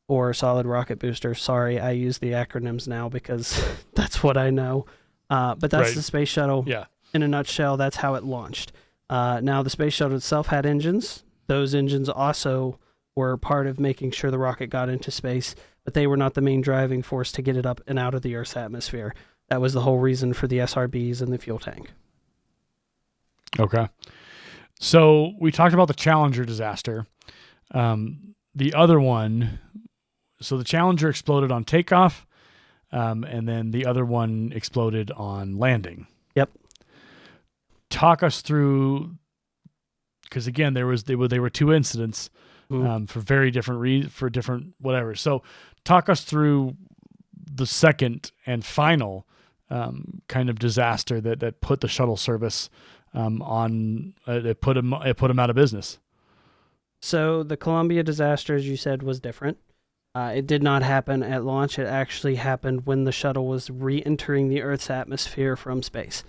or solid rocket booster. Sorry, I use the acronyms now because that's what I know. But that's the space shuttle. Yeah. In a nutshell, that's how it launched. Now, the space shuttle itself had engines. Those engines also were part of making sure the rocket got into space, but they were not the main driving force to get it up and out of the Earth's atmosphere. That was the whole reason for the SRBs and the fuel tank. Okay. So we talked about the Challenger disaster. The other one, so the Challenger exploded on takeoff, and then the other one exploded on landing. Yep. Talk us through, because again, there were two incidents for very different for different whatever. So talk us through the second and final kind of disaster that put the shuttle service on. It put them out of business. So the Columbia disaster, as you said, was different. It did not happen at launch. It actually happened when the shuttle was re-entering the Earth's atmosphere from space.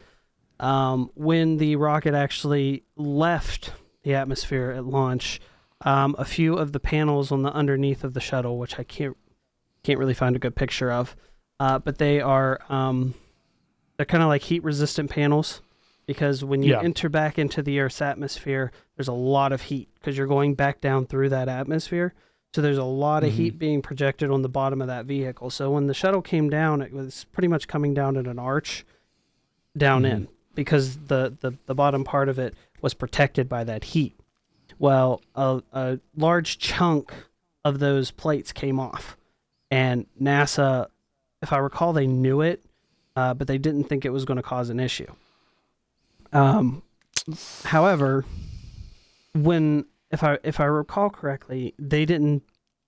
When the rocket actually left the atmosphere at launch, a few of the panels on the underneath of the shuttle, which I can't really find a good picture of, but they are they're kind of like heat-resistant panels, because when you enter back into the Earth's atmosphere, there's a lot of heat because you're going back down through that atmosphere. So there's a lot of heat being projected on the bottom of that vehicle. So when the shuttle came down, it was pretty much coming down in an arch down in, because the bottom part of it was protected by that heat. Well, a large chunk of those plates came off, and NASA, if I recall, they knew it, but they didn't think it was going to cause an issue. However, if I recall correctly, they didn't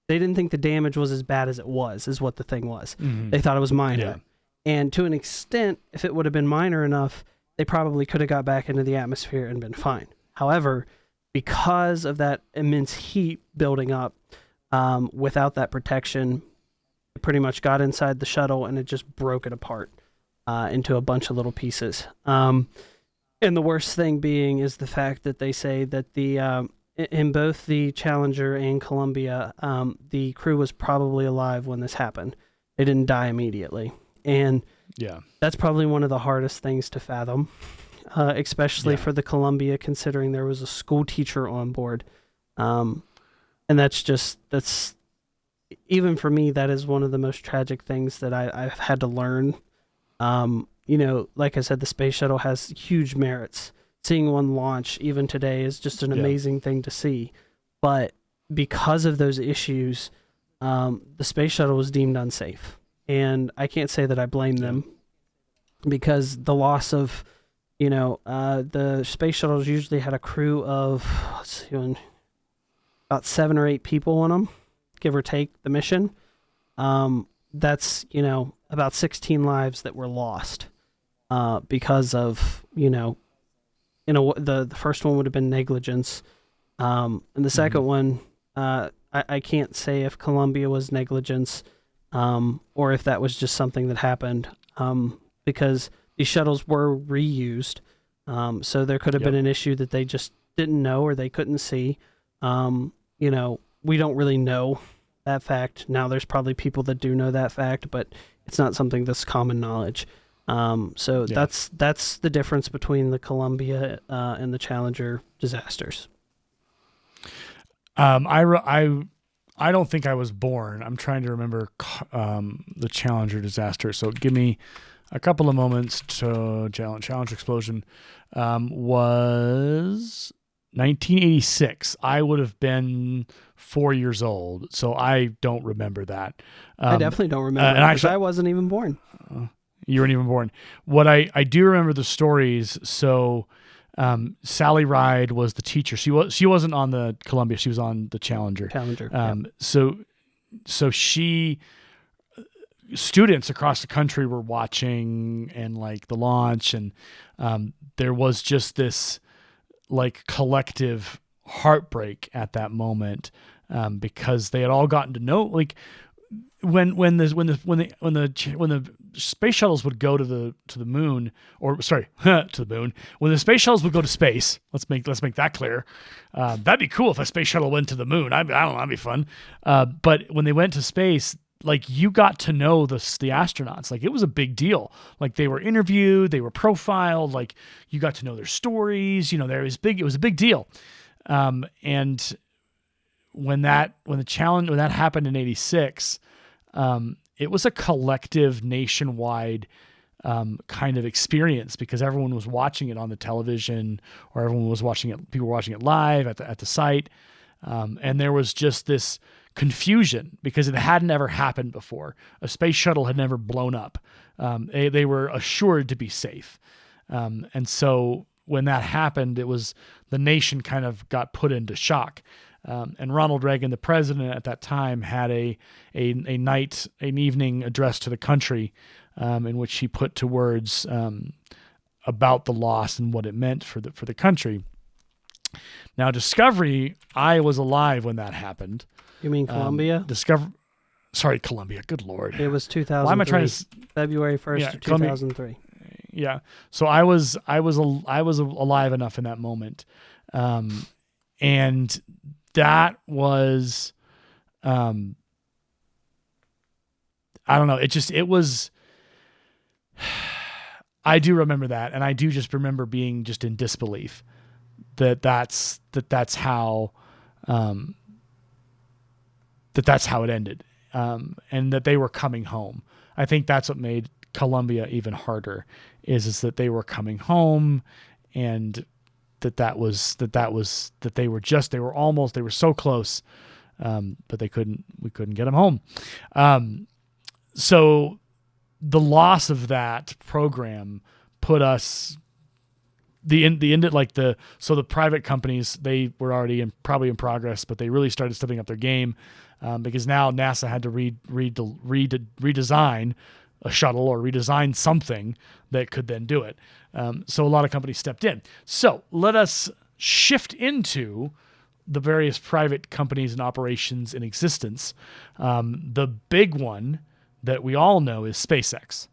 think the damage was as bad as it was, is what the thing was. They thought it was minor. Yeah. And to an extent, if it would have been minor enough, they probably could have got back into the atmosphere and been fine. However, because of that immense heat building up, without that protection, it pretty much got inside the shuttle and it just broke it apart into a bunch of little pieces. And the worst thing being is the fact that they say that in both the Challenger and Columbia, the crew was probably alive when this happened. They didn't die immediately. And that's probably one of the hardest things to fathom, especially for the Columbia, considering there was a school teacher on board. And that's even for me, that is one of the most tragic things that I've had to learn. Like I said, the space shuttle has huge merits. Seeing one launch even today is just an Yeah. amazing thing to see. But because of those issues, the space shuttle was deemed unsafe. And I can't say that I blame them, because the loss of, the space shuttles usually had a crew of, let's see, about 7 or 8 people on them, give or take the mission. That's, about 16 lives that were lost because of, the first one would have been negligence. And the second one, I can't say if Columbia was negligence, or if that was just something that happened, because these shuttles were reused. So there could have been an issue that they just didn't know or they couldn't see. We don't really know that fact. Now there's probably people that do know that fact, but it's not something that's common knowledge. That's the difference between the Columbia and the Challenger disasters. I don't think I was born. I'm trying to remember the Challenger disaster. So give me a couple of moments to Challenger explosion was 1986. I would have been 4 years old, so I don't remember that. I definitely don't remember because I wasn't even born. You weren't even born. What I do remember the stories. So Sally Ride was the teacher. She wasn't on the Columbia. She was on the Challenger. So students across the country were watching and like the launch, and there was just this like collective heartbreak at that moment, because they had all gotten to know, like when the space shuttles would go to the moon, or sorry, to the moon, when the space shuttles would go to space, let's make that clear. That'd be cool if a space shuttle went to the moon. I don't know, that'd be fun. But when they went to space, like you got to know the astronauts. Like it was a big deal. Like they were interviewed, they were profiled. Like you got to know their stories. It was a big deal. And when that happened in '86, it was a collective nationwide kind of experience, because everyone was watching it on the television, or everyone was watching it. People were watching it live at the site, and there was just this confusion because it hadn't ever happened before. A space shuttle had never blown up. They were assured to be safe, and so when that happened, it was the nation kind of got put into shock. And Ronald Reagan, the president at that time, had an evening address to the country, in which he put to words about the loss and what it meant for the country. Now, Discovery, I was alive when that happened. You mean Columbia? Columbia. Good Lord. It was 2003. Why am I trying to? February 1st, 2003. Yeah. So I was alive enough in that moment, and that was, I don't know. It was. I do remember that, and I do just remember being just in disbelief that's how it ended, and that they were coming home. I think that's what made Columbia even harder, is that they were coming home, and that they were so close, but we couldn't get them home. So the loss of that program put us so the private companies, they were already probably in progress, but they really started stepping up their game, because now NASA had to redesign a shuttle or redesign something that could then do it. So a lot of companies stepped in. So let us shift into the various private companies and operations in existence. The big one that we all know is SpaceX.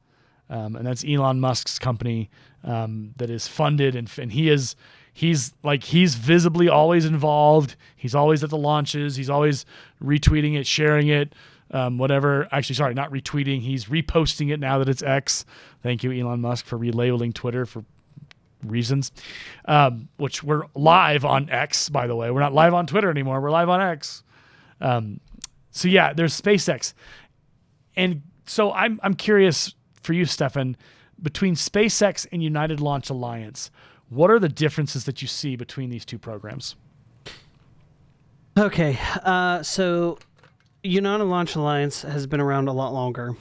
And that's Elon Musk's company, that is funded, and he's visibly always involved. He's always at the launches. He's always retweeting it, sharing it, whatever. Actually, sorry, not retweeting. He's reposting it now that it's X. Thank you, Elon Musk, for relabeling Twitter for reasons, which we're live on X, by the way. We're not live on Twitter anymore. We're live on X. So yeah, there's SpaceX, and so I'm curious for you, Stefan, between SpaceX and United Launch Alliance, what are the differences that you see between these two programs? Okay, so United Launch Alliance has been around a lot longer.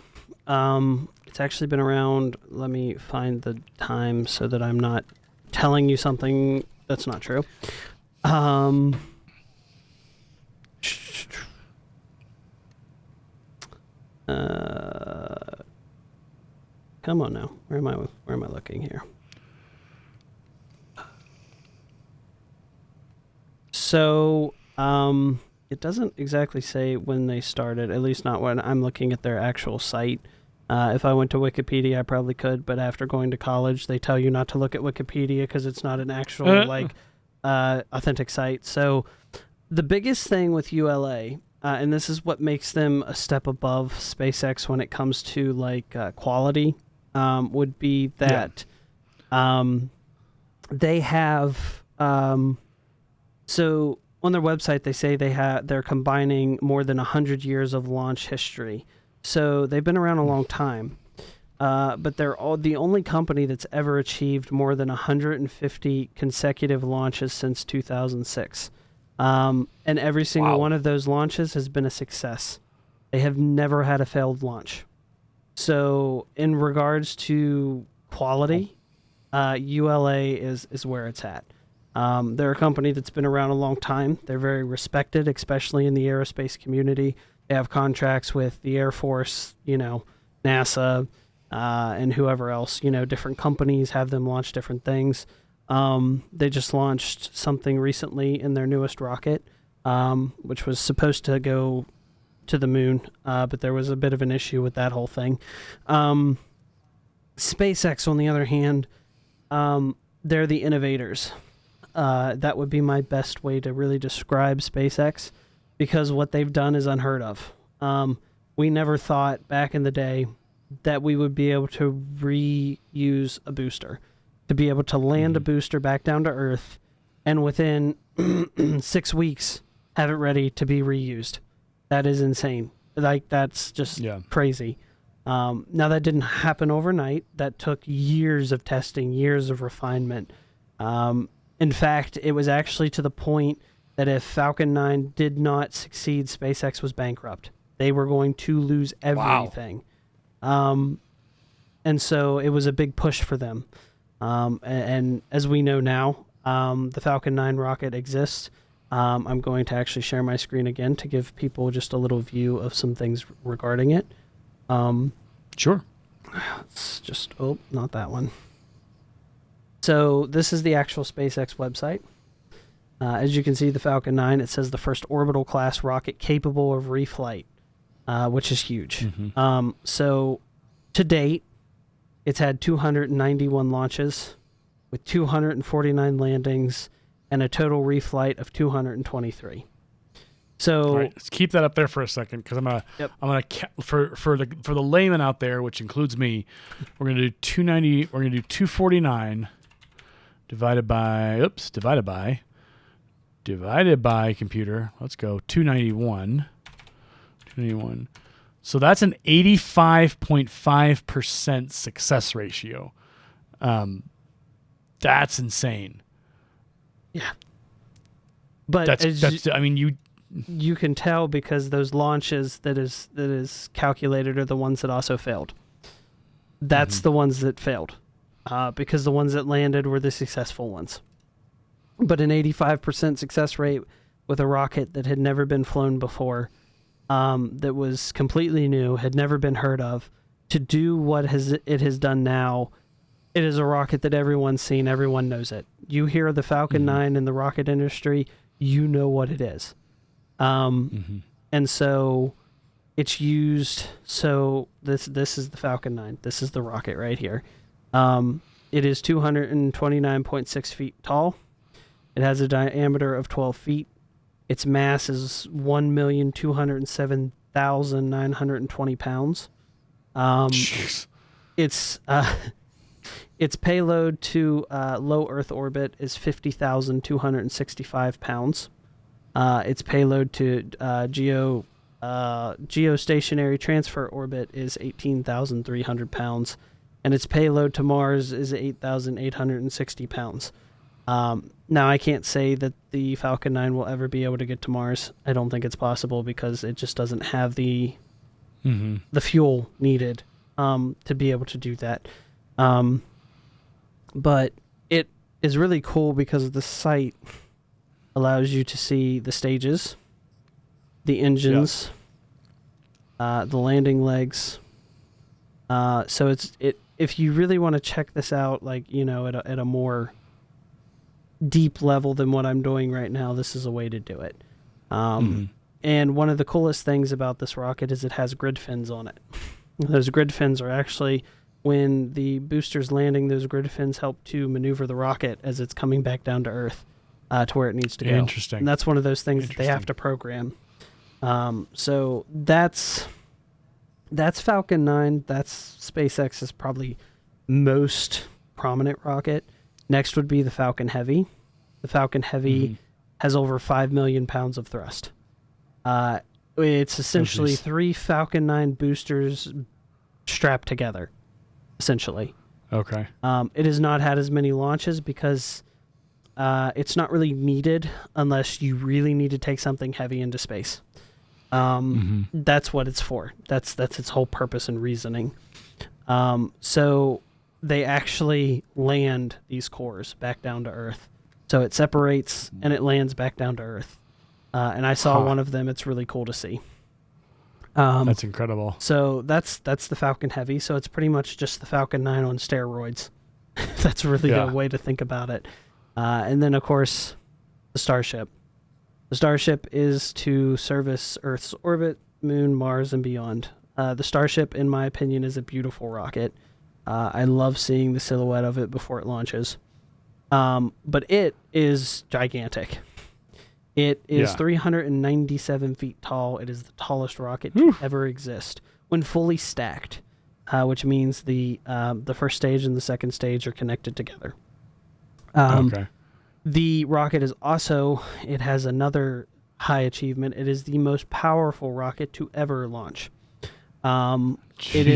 It's actually been around. Let me find the time so that I'm not telling you something that's not true. Come on now. Where am I looking here? So, it doesn't exactly say when they started, at least not when I'm looking at their actual site. If I went to Wikipedia, I probably could, but after going to college, they tell you not to look at Wikipedia because it's not an actual, authentic site. So the biggest thing with ULA, and this is what makes them a step above SpaceX when it comes to, quality, would be that they have... so on their website, they say they're combining more than 100 years of launch history. So they've been around a long time, but they're the only company that's ever achieved more than 150 consecutive launches since 2006. And every single one of those launches has been a success. They have never had a failed launch. So in regards to quality, ULA is where it's at. They're a company that's been around a long time. They're very respected, especially in the aerospace community. They have contracts with the Air Force, NASA, and whoever else. Different companies have them launch different things. They just launched something recently in their newest rocket, which was supposed to go to the moon, but there was a bit of an issue with that whole thing. SpaceX, on the other hand, they're the innovators. That would be my best way to really describe SpaceX, because what they've done is unheard of. We never thought back in the day that we would be able to reuse a booster, to be able to land a booster back down to Earth, and within 6 weeks have it ready to be reused. That is insane. That's just crazy. Now, that didn't happen overnight. That took years of testing, years of refinement. In fact, it was actually to the point that if Falcon 9 did not succeed, SpaceX was bankrupt. They were going to lose everything. And so it was a big push for them. And as we know now, the Falcon 9 rocket exists. I'm going to actually share my screen again to give people just a little view of some things regarding it. Sure. It's just, not that one. So this is the actual SpaceX website. As you can see, the Falcon 9, it says the first orbital class rocket capable of reflight, which is huge. So to date, it's had 291 launches with 249 landings and a total reflight of 223. So all right, let's keep that up there for a second, because I'm gonna for the layman out there, which includes me, we're gonna do 290. We're gonna do 249 divided by computer. Let's go 291. 291. So that's an 85.5% success ratio. That's insane. Yeah. But that's I mean, you can tell because those launches that is calculated are the ones that also failed. That's the ones that failed, because the ones that landed were the successful ones. But an 85% success rate with a rocket that had never been flown before, that was completely new, had never been heard of, to do what it has done now. It is a rocket that everyone's seen, everyone knows it. You hear the Falcon 9 in the rocket industry, you know what it is. And so it's used. So this is the Falcon 9. This is the rocket right here. It is 229.6 feet tall. It has a diameter of 12 feet. Its mass is 1,207,920 pounds. Its payload to low Earth orbit is 50,265 pounds. Its payload to geostationary transfer orbit is 18,300 pounds, and its payload to Mars is 8,860 pounds. Now, I can't say that the Falcon 9 will ever be able to get to Mars. I don't think it's possible because it just doesn't have the fuel needed to be able to do that. But it is really cool because the site allows you to see the stages, the engines, the landing legs. So if you really want to check this out, like, you know, at a more deep level than what I'm doing right now, this is a way to do it. And one of the coolest things about this rocket is it has grid fins on it. Those grid fins are actually, when the booster's landing, those grid fins help to maneuver the rocket as it's coming back down to Earth to where it needs to go. Interesting. And that's one of those things that they have to program. So that's Falcon 9. That's SpaceX's probably most prominent rocket. Next would be the Falcon Heavy. The Falcon Heavy has over 5 million pounds of thrust. It's essentially 3 Falcon 9 boosters strapped together, essentially. Okay. It has not had as many launches because it's not really needed unless you really need to take something heavy into space. That's what it's for. That's its whole purpose and reasoning. So they actually land these cores back down to Earth. So it separates and it lands back down to Earth. And I saw one of them. It's really cool to see. That's incredible. So that's the Falcon Heavy. So it's pretty much just the Falcon 9 on steroids. That's really the way to think about it. And then, of course, the Starship. The Starship is to service Earth's orbit, Moon, Mars, and beyond. The Starship, in my opinion, is a beautiful rocket. I love seeing the silhouette of it before it launches. But it is gigantic. It is 397 feet tall. It is the tallest rocket to ever exist when fully stacked, which means the first stage and the second stage are connected together. Okay. The rocket is also, it has another high achievement. It is the most powerful rocket to ever launch. It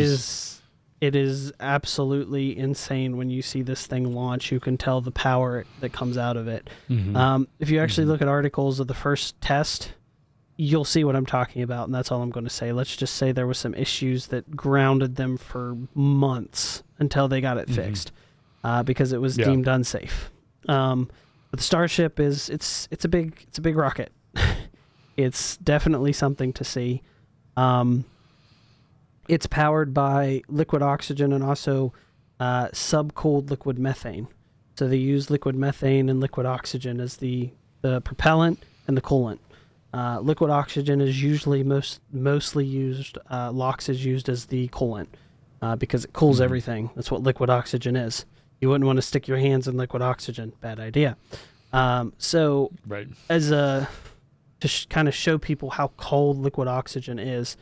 is absolutely insane when you see this thing launch. You can tell the power that comes out of it. If you actually look at articles of the first test, you'll see what I'm talking about, and that's all I'm going to say. Let's just say there was some issues that grounded them for months until they got it fixed because it was deemed unsafe. But the Starship is it's a big rocket. It's definitely something to see. It's powered by liquid oxygen and also subcooled liquid methane. So they use liquid methane and liquid oxygen as the propellant and the coolant. Liquid oxygen is usually mostly used. LOX is used as the coolant because it cools everything. That's what liquid oxygen is. You wouldn't want to stick your hands in liquid oxygen. Bad idea. So as to kind of show people how cold liquid oxygen is.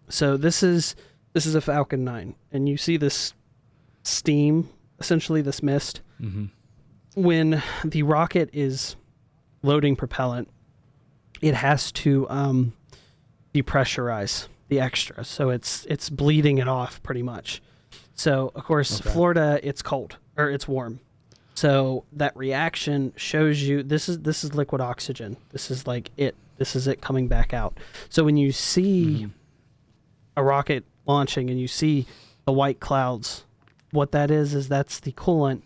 So this is a Falcon 9, and you see this steam, essentially this mist. When the rocket is loading propellant, it has to depressurize the extra, so it's bleeding it off pretty much. So of course, Florida, it's cold or it's warm, so that reaction shows you this is liquid oxygen. This is it coming back out. So when you see a rocket launching and you see the white clouds, what that is that's the coolant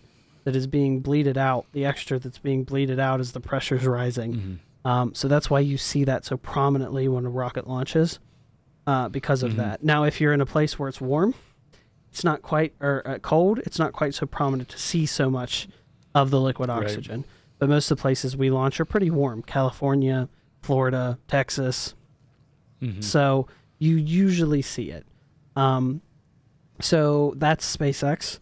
that is being bleeded out. The extra that's being bleeded out as the pressure's rising. So that's why you see that so prominently when a rocket launches, because of that. Now, if you're in a place where it's warm, it's not quite, or cold, it's not quite so prominent to see so much of the liquid oxygen. But most of the places we launch are pretty warm. California, Florida, Texas. So you usually see it. So that's SpaceX.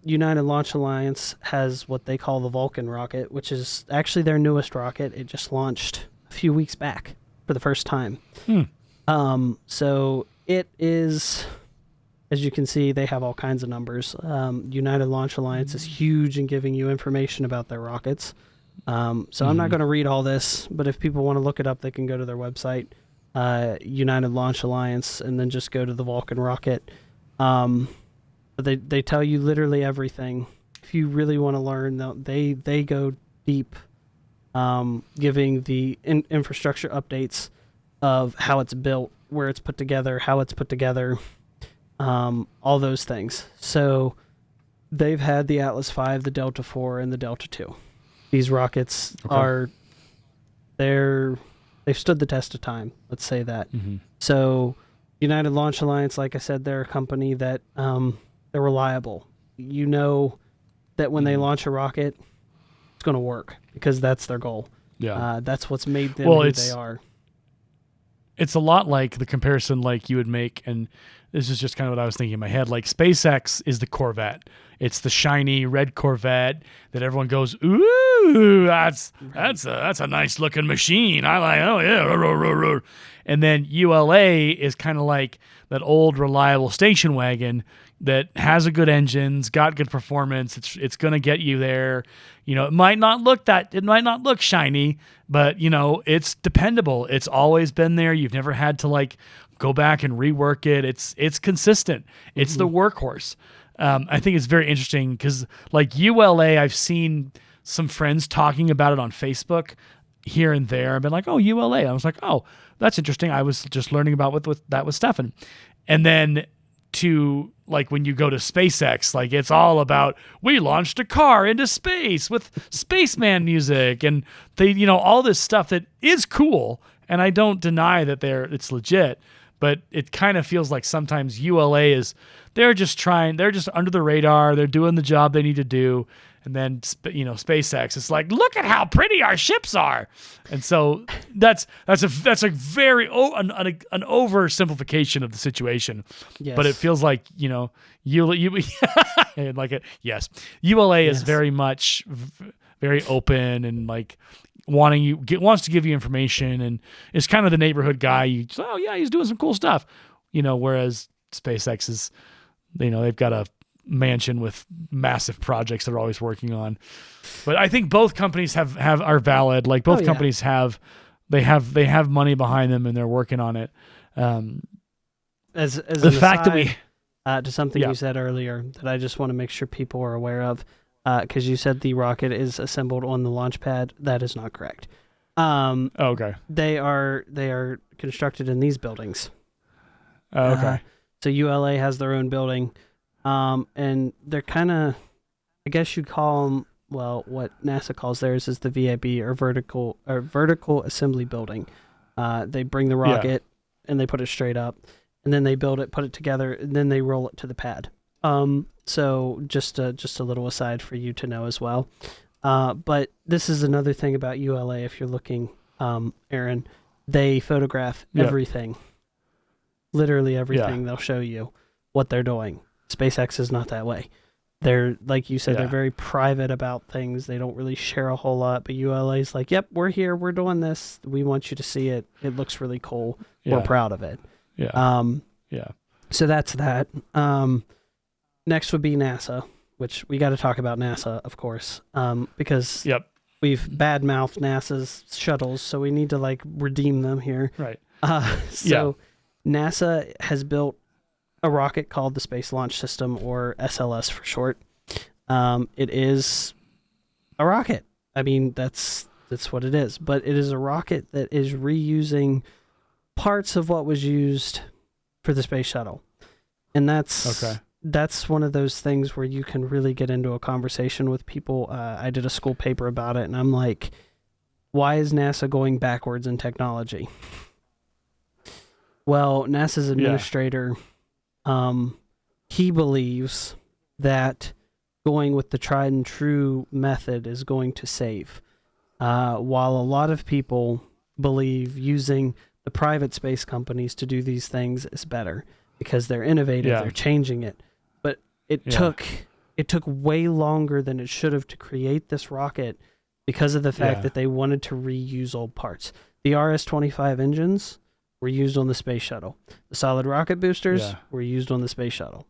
United Launch Alliance has what they call the Vulcan rocket, which is actually their newest rocket. It just launched a few weeks back for the first time. So it is, as you can see, they have all kinds of numbers. United Launch Alliance is huge in giving you information about their rockets. So I'm not going to read all this, but if people want to look it up, they can go to their website, United Launch Alliance, and then just go to the Vulcan rocket. But they tell you literally everything. If you really want to learn, they go deep, giving the infrastructure updates of how it's built, where it's put together, how it's put together, all those things. So they've had the Atlas V, the Delta IV, and the Delta II. These rockets they've stood the test of time. Let's say that. So United Launch Alliance, like I said, they're a company that they're reliable. You know that when they launch a rocket, it's going to work because that's their goal. Yeah. That's what's made them who they are. It's a lot like the comparison like you would make, and this is just kind of what I was thinking in my head. Like SpaceX is the Corvette. It's the shiny red Corvette that everyone goes, ooh, that's a nice looking machine. I like, oh yeah. And then ULA is kind of like that old reliable station wagon that has a good engine's got good performance. It's going to get you there. You know, it might not look shiny, but you know, it's dependable. It's always been there. You've never had to like go back and rework it. It's consistent. It's the workhorse. I think it's very interesting because like ULA, I've seen some friends talking about it on Facebook here and there. I've been like, oh, ULA. I was like, oh, that's interesting. I was just learning about with that with Stefan. And then to like when you go to SpaceX, like it's all about we launched a car into space with spaceman music and they, you know, all this stuff that is cool. And I don't deny that it's legit, but it kind of feels like sometimes ULA they're just under the radar. They're doing the job they need to do. And then, you know, SpaceX, it's like, look at how pretty our ships are. And so that's a very an oversimplification of the situation. Yes. But it feels like, you know, like it. Yes. ULA is very much very open and like wants to give you information and is kind of the neighborhood guy. Oh yeah, he's doing some cool stuff, you know, whereas SpaceX is, you know, they've got a mansion with massive projects they're always working on. But I think both companies are valid. Like both companies have money behind them and they're working on it. As the fact aside, that to something you said earlier that I just want to make sure people are aware of, because you said the rocket is assembled on the launch pad. That is not correct. Okay. They are constructed in these buildings. Okay. So ULA has their own building. And they're kind of, I guess you'd call them, well, what NASA calls theirs is the VAB or vertical assembly building. They bring the rocket and they put it straight up and then they build it, put it together, and then they roll it to the pad. So just a little aside for you to know as well. But this is another thing about ULA. If you're looking, Aaron, they photograph everything, literally everything. They'll show you what they're doing. SpaceX is not that way. They're, like you said, they're very private about things. They don't really share a whole lot, but ULA is like, yep, we're here. We're doing this. We want you to see it. It looks really cool. We're proud of it. So that's that. Next would be NASA, which we got to talk about NASA, of course, because we've badmouthed NASA's shuttles, so we need to like redeem them here. Right. NASA has built a rocket called the Space Launch System, or SLS for short. It is a rocket. I mean, that's what it is. But it is a rocket that is reusing parts of what was used for the space shuttle. And that's one of those things where you can really get into a conversation with people. I did a school paper about it, and I'm like, why is NASA going backwards in technology? Well, NASA's administrator... he believes that going with the tried and true method is going to save. While a lot of people believe using the private space companies to do these things is better because they're innovative, they're changing it. But it took way longer than it should have to create this rocket because of the fact that they wanted to reuse old parts. The RS-25 engines were used on the space shuttle. The solid rocket boosters were used on the space shuttle.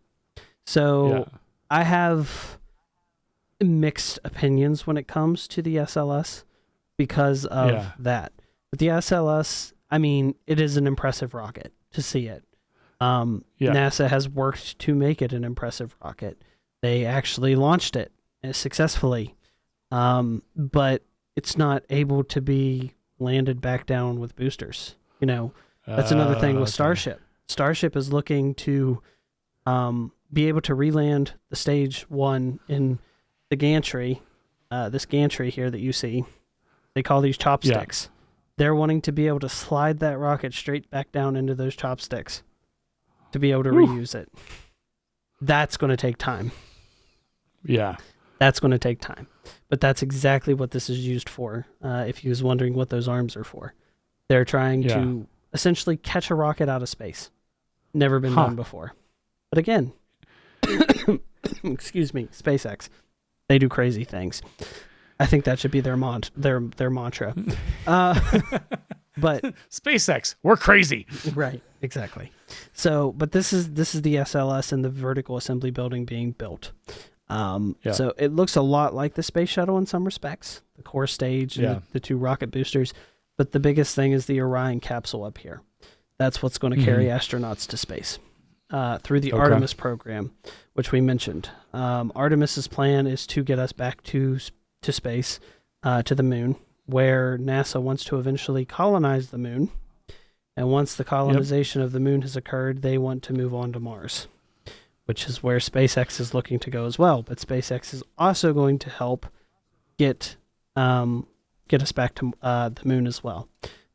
So I have mixed opinions when it comes to the SLS because of that. But the SLS, I mean, it is an impressive rocket to see it. NASA has worked to make it an impressive rocket. They actually launched it successfully, but it's not able to be landed back down with boosters. You know, that's another thing with Starship. Starship is looking to be able to reland the stage 1 in the gantry, this gantry here that you see. They call these chopsticks. Yeah. They're wanting to be able to slide that rocket straight back down into those chopsticks to be able to reuse it. That's going to take time. Yeah. That's going to take time. But that's exactly what this is used for, if you was wondering what those arms are for. They're trying to essentially catch a rocket out of space. Never been done before. But again, excuse me, SpaceX, they do crazy things. I think that should be their mantra. But SpaceX, we're crazy. Right, exactly. So, but this is the SLS and the vertical assembly building being built. So it looks a lot like the space shuttle in some respects, the core stage and the 2 rocket boosters. But the biggest thing is the Orion capsule up here. That's what's going to carry astronauts to space through the Artemis program, which we mentioned. Artemis's plan is to get us back to space, to the moon, where NASA wants to eventually colonize the moon. And once the colonization of the moon has occurred, they want to move on to Mars, which is where SpaceX is looking to go as well. But SpaceX is also going to help get us back to the moon as well.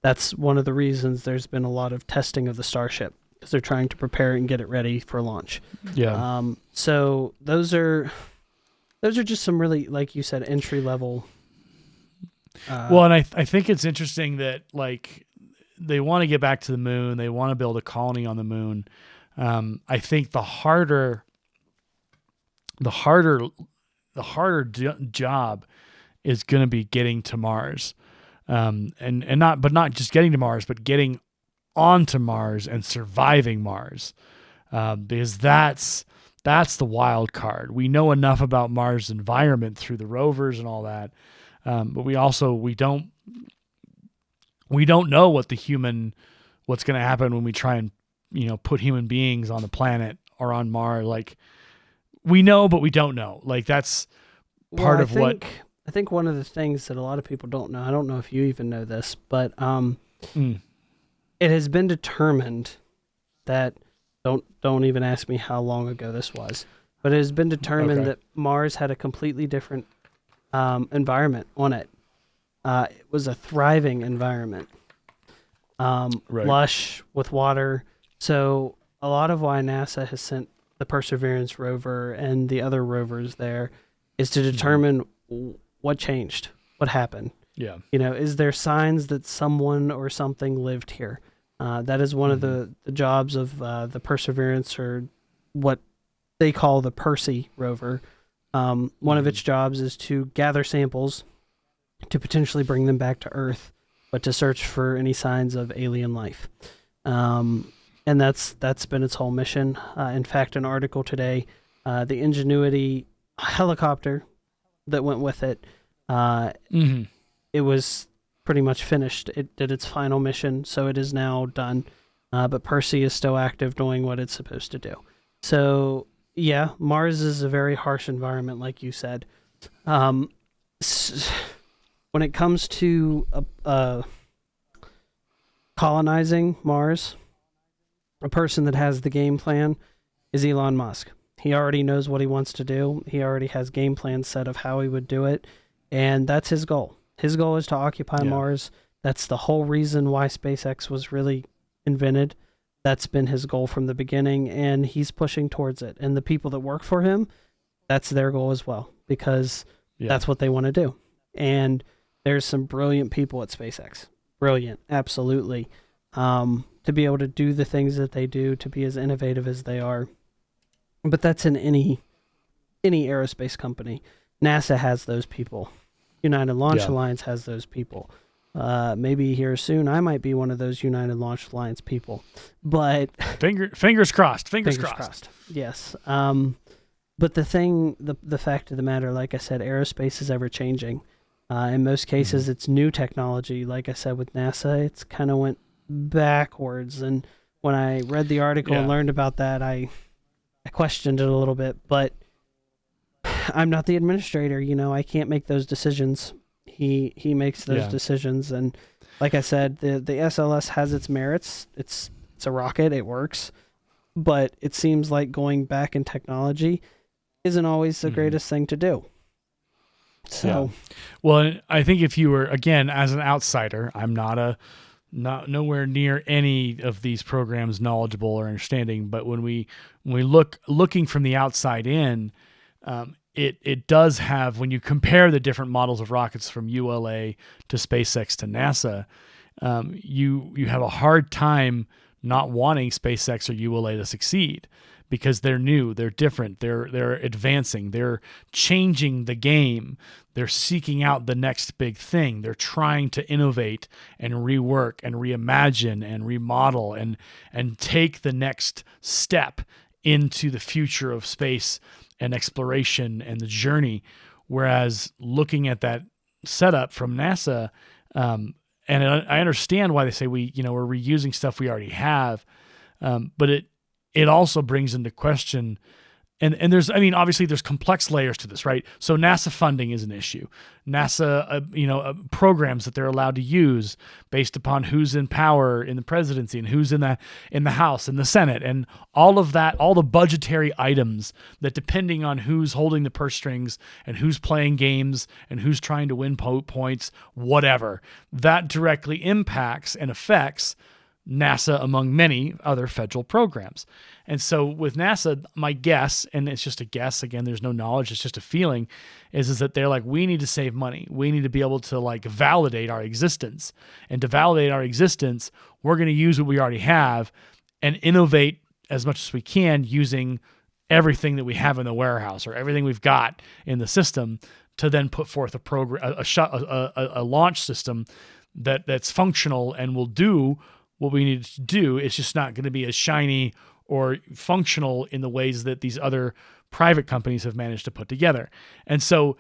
That's one of the reasons there's been a lot of testing of the Starship, because they're trying to prepare it and get it ready for launch. Yeah. So those are just some really, like you said, entry level. Well, and I think it's interesting that like they want to get back to the moon. They want to build a colony on the moon. I think the harder job is going to be getting to Mars, and not just getting to Mars, but getting onto Mars and surviving Mars, because that's the wild card. We know enough about Mars' environment through the rovers and all that, but we don't know what's going to happen when we try and put human beings on the planet or on Mars. Like, we know, but we don't know. Like, that's part of what I think one of the things that a lot of people don't know, I don't know if you even know this, but it has been determined that don't even ask me how long ago this was, but it has been determined that Mars had a completely different environment on it. It was a thriving environment, lush with water. So a lot of why NASA has sent the Perseverance rover and the other rovers there is to determine what changed, what happened. Yeah. Is there signs that someone or something lived here? That is one of the jobs of the Perseverance, or what they call the Percy rover. One of its jobs is to gather samples to potentially bring them back to Earth, but to search for any signs of alien life. And that's been its whole mission. In fact, an article today, the Ingenuity helicopter that went with it, it was pretty much finished. It did its final mission, so it is now done. But Percy is still active, doing what it's supposed to do. So, yeah, Mars is a very harsh environment, like you said. When it comes to colonizing Mars, a person that has the game plan is Elon Musk. He already knows what he wants to do. He already has game plans set of how he would do it, and that's his goal. His goal is to occupy Mars. That's the whole reason why SpaceX was really invented. That's been his goal from the beginning, and he's pushing towards it. And the people that work for him, that's their goal as well, because that's what they want to do. And there's some brilliant people at SpaceX. Brilliant, absolutely. To be able to do the things that they do, to be as innovative as they are. But that's in any aerospace company. NASA has those people. United Launch Alliance has those people. Maybe here soon I might be one of those United Launch Alliance people. But fingers crossed. Fingers crossed. Yes. But the fact of the matter, like I said, aerospace is ever changing. In most cases, it's new technology. Like I said with NASA, it's kind of went backwards. And when I read the article and Yeah. learned about that, I questioned it a little bit. But I'm not the administrator. I can't make those decisions. He makes those Yeah. decisions. And like I said, the SLS has its merits. It's a rocket. It works. But it seems like going back in technology isn't always the greatest thing to do. So, Well, I think if you were, again, as an outsider, I'm not nowhere near any of these programs knowledgeable or understanding. But when we looking from the outside in, it does have, when you compare the different models of rockets from ULA to SpaceX to NASA, you have a hard time not wanting SpaceX or ULA to succeed, because they're new, they're different, they're advancing, they're changing the game, they're seeking out the next big thing, they're trying to innovate and rework and reimagine and remodel and take the next step into the future of space and exploration and the journey. Whereas looking at that setup from NASA, and I understand why they say we're reusing stuff we already have, but it also brings into question, and there's, obviously there's complex layers to this, right? So NASA funding is an issue. NASA, programs that they're allowed to use based upon who's in power in the presidency and who's in the House and the Senate, and all of that, all the budgetary items that, depending on who's holding the purse strings and who's playing games and who's trying to win points, whatever, that directly impacts and affects NASA among many other federal programs. And so with NASA, my guess, and it's just a guess, again, there's no knowledge, it's just a feeling, is that they're like, we need to save money. We need to be able to validate our existence. And to validate our existence, we're going to use what we already have and innovate as much as we can using everything that we have in the warehouse or everything we've got in the system, to then put forth a program, a launch system that's functional and will do what we need to do. It's just not going to be as shiny or functional in the ways that these other private companies have managed to put together. And so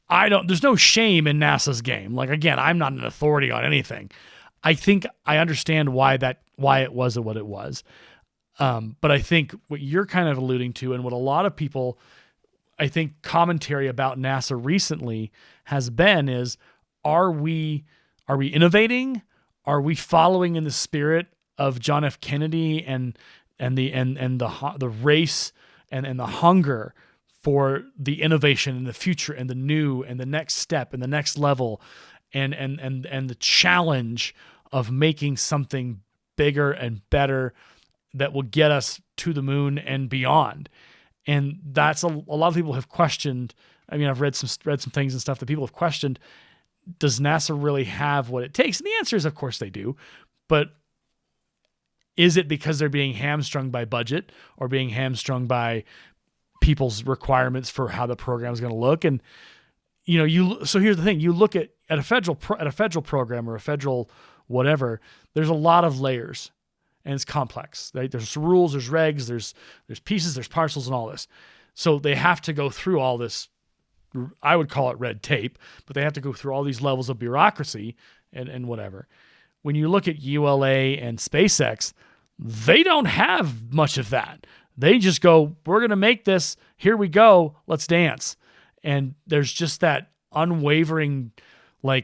there's no shame in NASA's game. Again, I'm not an authority on anything. I think I understand why it was what it was. But I think what you're kind of alluding to, and what a lot of people, I think, commentary about NASA recently has been, is, are we innovating? Are we following in the spirit of John F. Kennedy and the race and the hunger for the innovation and the future and the new and the next step and the next level and the challenge of making something bigger and better that will get us to the moon and beyond? And that's a lot of people have questioned. I've read some things and stuff that people have questioned. Does NASA really have what it takes? And the answer is, of course they do. But is it because they're being hamstrung by budget or being hamstrung by people's requirements for how the program is going to look? And so here's the thing: you look at a federal program or a federal whatever. There's a lot of layers, and it's complex. Right? There's rules, there's regs, there's pieces, there's parcels, and all this. So they have to go through all this. I would call it red tape, but they have to go through all these levels of bureaucracy and whatever. When you look at ULA and SpaceX, they don't have much of that. They just go, we're going to make this, here we go, let's dance. And there's just that unwavering, I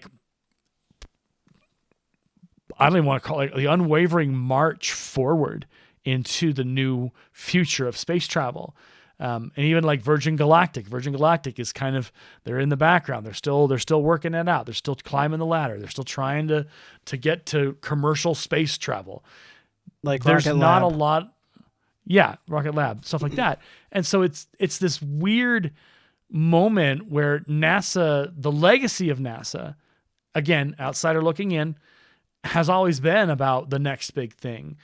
don't even want to call it, the unwavering march forward into the new future of space travel. And even Virgin Galactic is kind of, they're in the background. They're still working it out. They're still climbing the ladder. They're still trying to get to commercial space travel. There's Rocket not Lab. a lot. Yeah. Rocket Lab, stuff like that. And so it's this weird moment where NASA, the legacy of NASA, again, outsider looking in, has always been about the next big thing.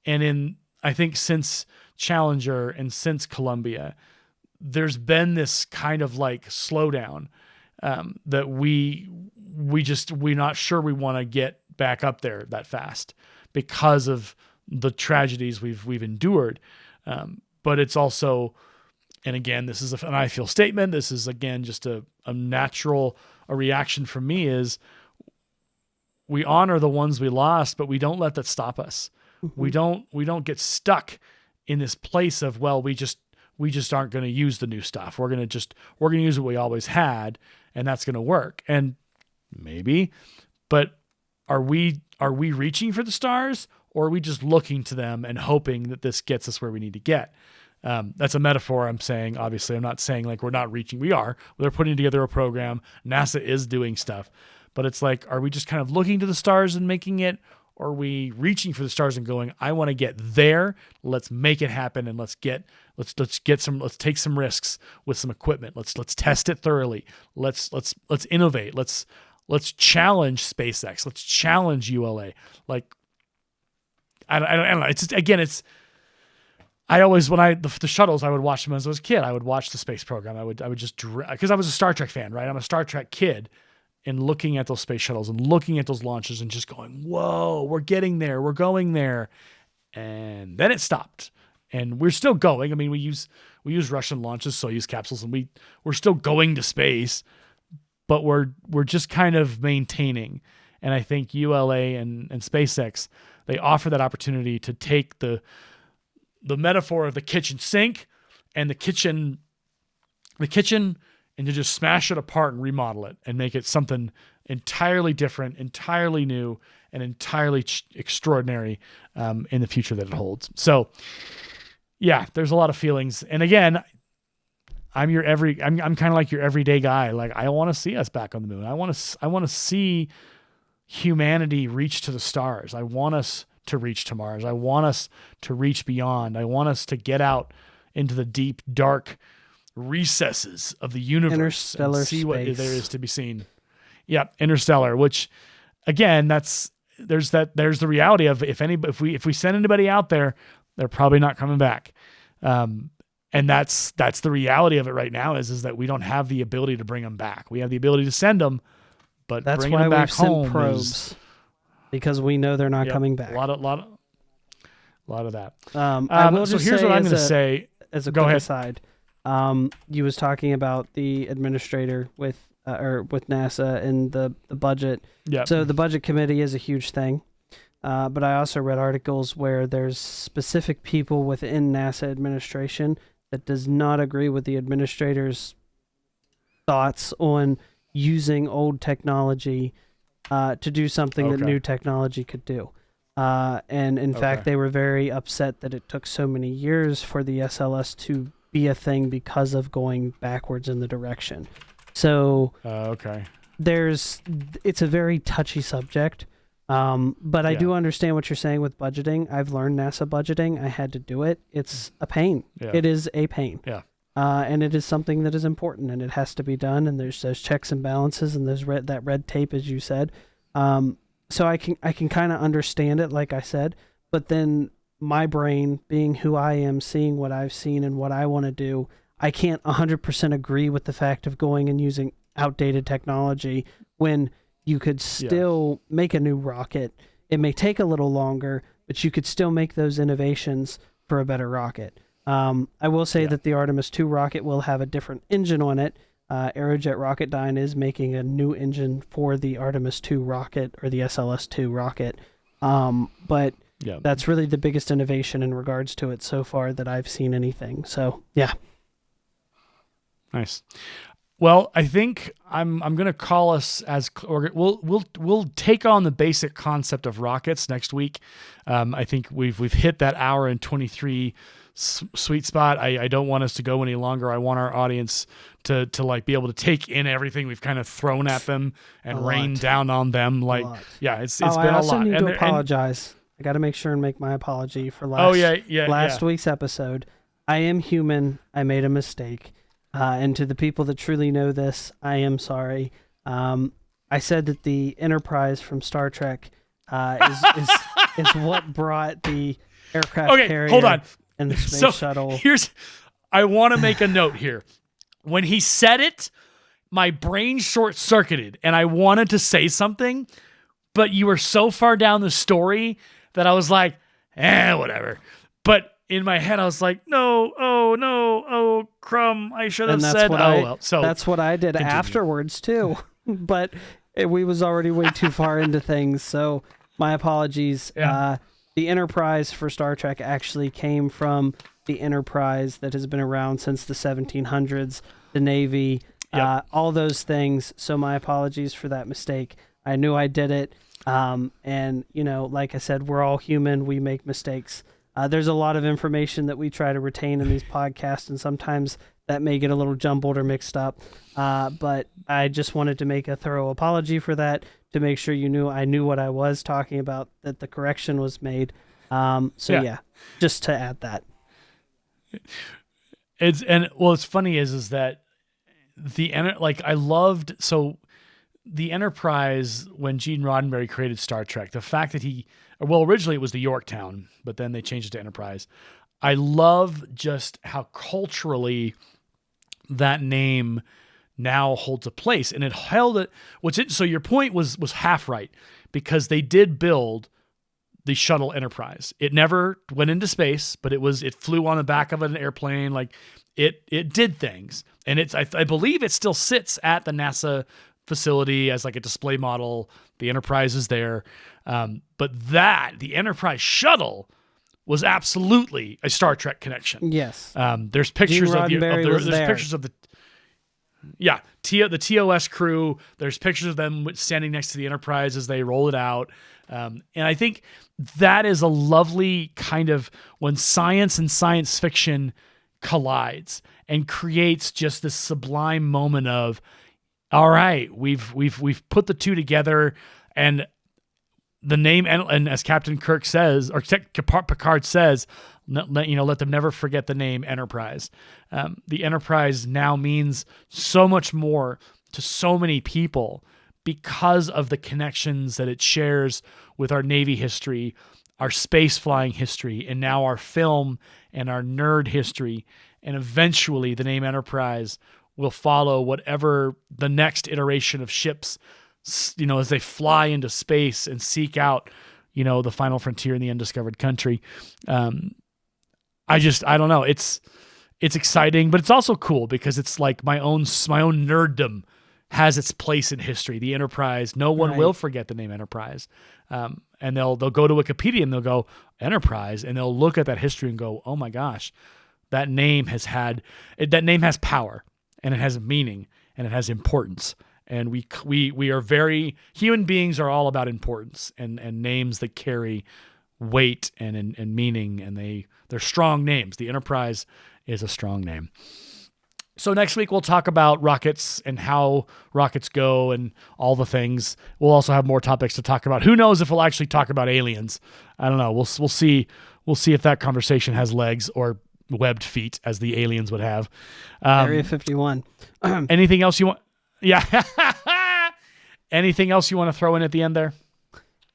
And I think since Challenger and since Columbia, there's been this kind of slowdown that we're not sure we want to get back up there that fast because of the tragedies we've endured. But it's also and again, this is an I feel statement. This is, again, just a natural reaction from me is we honor the ones we lost, but we don't let that stop us. We don't get stuck in this place of, well, we just aren't going to use the new stuff. We're going to use what we always had, and that's going to work. And maybe, but are we reaching for the stars, or are we just looking to them and hoping that this gets us where we need to get? That's a metaphor I'm saying. Obviously, I'm not saying like we're not reaching. We are. They're putting together a program. NASA is doing stuff. But it's like, are we just kind of looking to the stars and making it? Or are we reaching for the stars and going, I want to get there. Let's make it happen, and let's take some risks with some equipment. Let's test it thoroughly. Let's innovate. Let's challenge SpaceX. Let's challenge ULA. Like, I don't know. It's just, again, I always, the shuttles, I would watch them as I was a kid. I would watch the space program. I would just, because I was a Star Trek fan, right? I'm a Star Trek kid, and looking at those space shuttles and looking at those launches and just going, whoa, we're getting there. We're going there. And then it stopped, and we're still going. I mean, we use Russian launches, Soyuz capsules, and we're still going to space, but we're just kind of maintaining. And I think ULA and SpaceX, they offer that opportunity to take the metaphor of the kitchen sink and the kitchen and to just smash it apart and remodel it and make it something entirely different, entirely new, and entirely extraordinary in the future that it holds. So, yeah, there's a lot of feelings. And again, I'm kind of like your everyday guy. Like, I want to see us back on the moon. I want to see humanity reach to the stars. I want us to reach to Mars. I want us to reach beyond. I want us to get out into the deep, dark recesses of the universe and see space. What there is to be seen. Yeah, interstellar. Which, again, there's the reality of if we send anybody out there, they're probably not coming back. And that's the reality of it right now is that we don't have the ability to bring them back. We have the ability to send them, but that's bringing why them back we've sent home probes, because we know they're not coming back. A lot of that. I will so just here's say what I'm going to say. As a Go quick ahead. aside, you was talking about the administrator with NASA and the budget. Yeah. So the budget committee is a huge thing. But I also read articles where there's specific people within NASA administration that does not agree with the administrator's thoughts on using old technology to do something that new technology could do. And in fact, they were very upset that it took so many years for the SLS to be a thing because of going backwards in the direction. So it's a very touchy subject. But I do understand what you're saying with budgeting. I've learned NASA budgeting. I had to do it. It's a pain. Yeah. It is a pain. Yeah. And it is something that is important, and it has to be done. And there's those checks and balances, and there's that red tape, as you said. So I can kind of understand it, like I said. But then my brain, being who I am, seeing what I've seen and what I want to do, I can't 100% agree with the fact of going and using outdated technology when you could still make a new rocket. It may take a little longer, but you could still make those innovations for a better rocket. I will say that the Artemis 2 rocket will have a different engine on it. Aerojet Rocketdyne is making a new engine for the Artemis 2 rocket, or the SLS-2 rocket. But that's really the biggest innovation in regards to it so far that I've seen anything. So, yeah. Nice. Well, I think I'm going to call us we'll take on the basic concept of rockets next week. I think we've hit that hour and 23 sweet spot. I don't want us to go any longer. I want our audience to like be able to take in everything we've kind of thrown at them and rain down on them. Like, it's been a lot. I also need to apologize. I got to make sure and make my apology for last week's episode. I am human. I made a mistake. And to the people that truly know this, I am sorry. I said that the Enterprise from Star Trek is what brought the aircraft carrier hold on. and the space shuttle. I want to make a note here. When he said it, my brain short-circuited, and I wanted to say something, but you were so far down the story that I was like, whatever. But in my head, I was like, no, oh, crumb. I should have And said, well. So that's what I did continue. afterwards too. But we was already way too far into things. So my apologies. Yeah. The Enterprise for Star Trek actually came from the Enterprise that has been around since the 1700s, the Navy, all those things. So my apologies for that mistake. I knew I did it. And, like I said, we're all human. We make mistakes. There's a lot of information that we try to retain in these podcasts, and sometimes that may get a little jumbled or mixed up. But I just wanted to make a thorough apology for that, to make sure I knew what I was talking about, that the correction was made. Just to add that. What's funny is that the Enterprise, when Gene Roddenberry created Star Trek, the fact that originally it was the Yorktown, but then they changed it to Enterprise. I love just how culturally that name now holds a place, and it held it. So your point was half right, because they did build the shuttle Enterprise. It never went into space, but it flew on the back of an airplane. Like it did things, and I believe it still sits at the NASA facility as like a display model. The Enterprise is there, but the Enterprise shuttle was absolutely a Star Trek connection. Yes. There's pictures there's pictures of the TOS crew. There's pictures of them standing next to the Enterprise as they roll it out. And I think that is a lovely kind of when science and science fiction collides and creates just this sublime moment of, all right, we've put the two together, and the name, and as Captain Kirk says, or Picard says, let them never forget the name Enterprise. The Enterprise now means so much more to so many people because of the connections that it shares with our Navy history, our space flying history, and now our film and our nerd history. And eventually the name Enterprise will follow whatever the next iteration of ships, as they fly into space and seek out, the final frontier in the undiscovered country. I don't know. It's exciting, but it's also cool because it's like my own nerddom has its place in history. The Enterprise, no one will forget the name Enterprise. And they'll go to Wikipedia and they'll go Enterprise, and they'll look at that history and go, oh my gosh, that name has power, and it has meaning, and it has importance. And we are human beings are all about importance and names that carry weight and meaning, and they're strong names. The Enterprise is a strong name. So next week we'll talk about rockets and how rockets go and all the things. We'll also have more topics to talk about. Who knows if we'll actually talk about aliens? I don't know. We'll see. We'll see if that conversation has legs or webbed feet, as the aliens would have. Area 51. Anything else you want? Yeah. Anything else you want to throw in at the end there?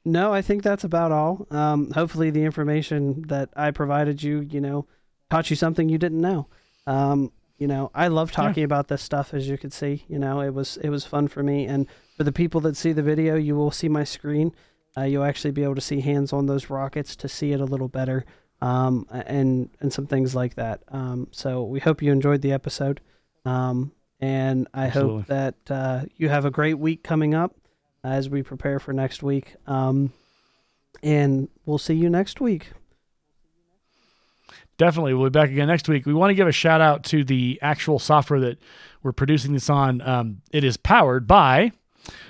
No, I think that's about all. Hopefully the information that I provided you, taught you something you didn't know. I love talking about this stuff, as you could see. It was fun for me. And for the people that see the video, you will see my screen. You'll actually be able to see hands on those rockets to see it a little better, and some things like that. So we hope you enjoyed the episode. And I hope that you have a great week coming up as we prepare for next week. And we'll see you next week. Definitely. We'll be back again next week. We want to give a shout out to the actual software that we're producing this on. It is powered by,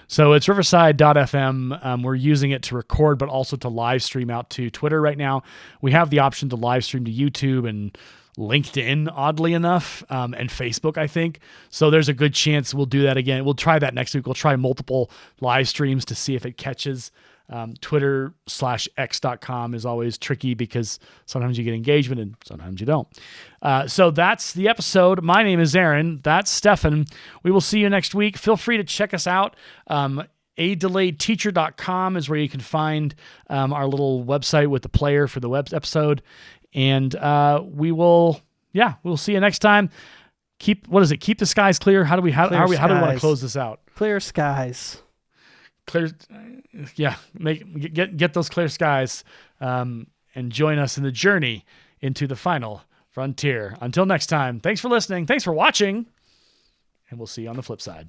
so it's riverside.fm. We're using it to record, but also to live stream out to Twitter right now. We have the option to live stream to YouTube and LinkedIn, oddly enough, and Facebook, I think. So there's a good chance we'll do that again. We'll try that next week. We'll try multiple live streams to see if it catches. Twitter/x.com is always tricky because sometimes you get engagement and sometimes you don't. So that's the episode. My name is Aaron. That's Stefan. We will see you next week. Feel free to check us out. adelayedteacher.com is where you can find our little website with the player for the web episode. And we'll see you next time. Keep the skies clear. How do we want to close this out? Clear skies. Clear, yeah. Get those clear skies, and join us in the journey into the final frontier. Until next time, thanks for listening. Thanks for watching. And we'll see you on the flip side.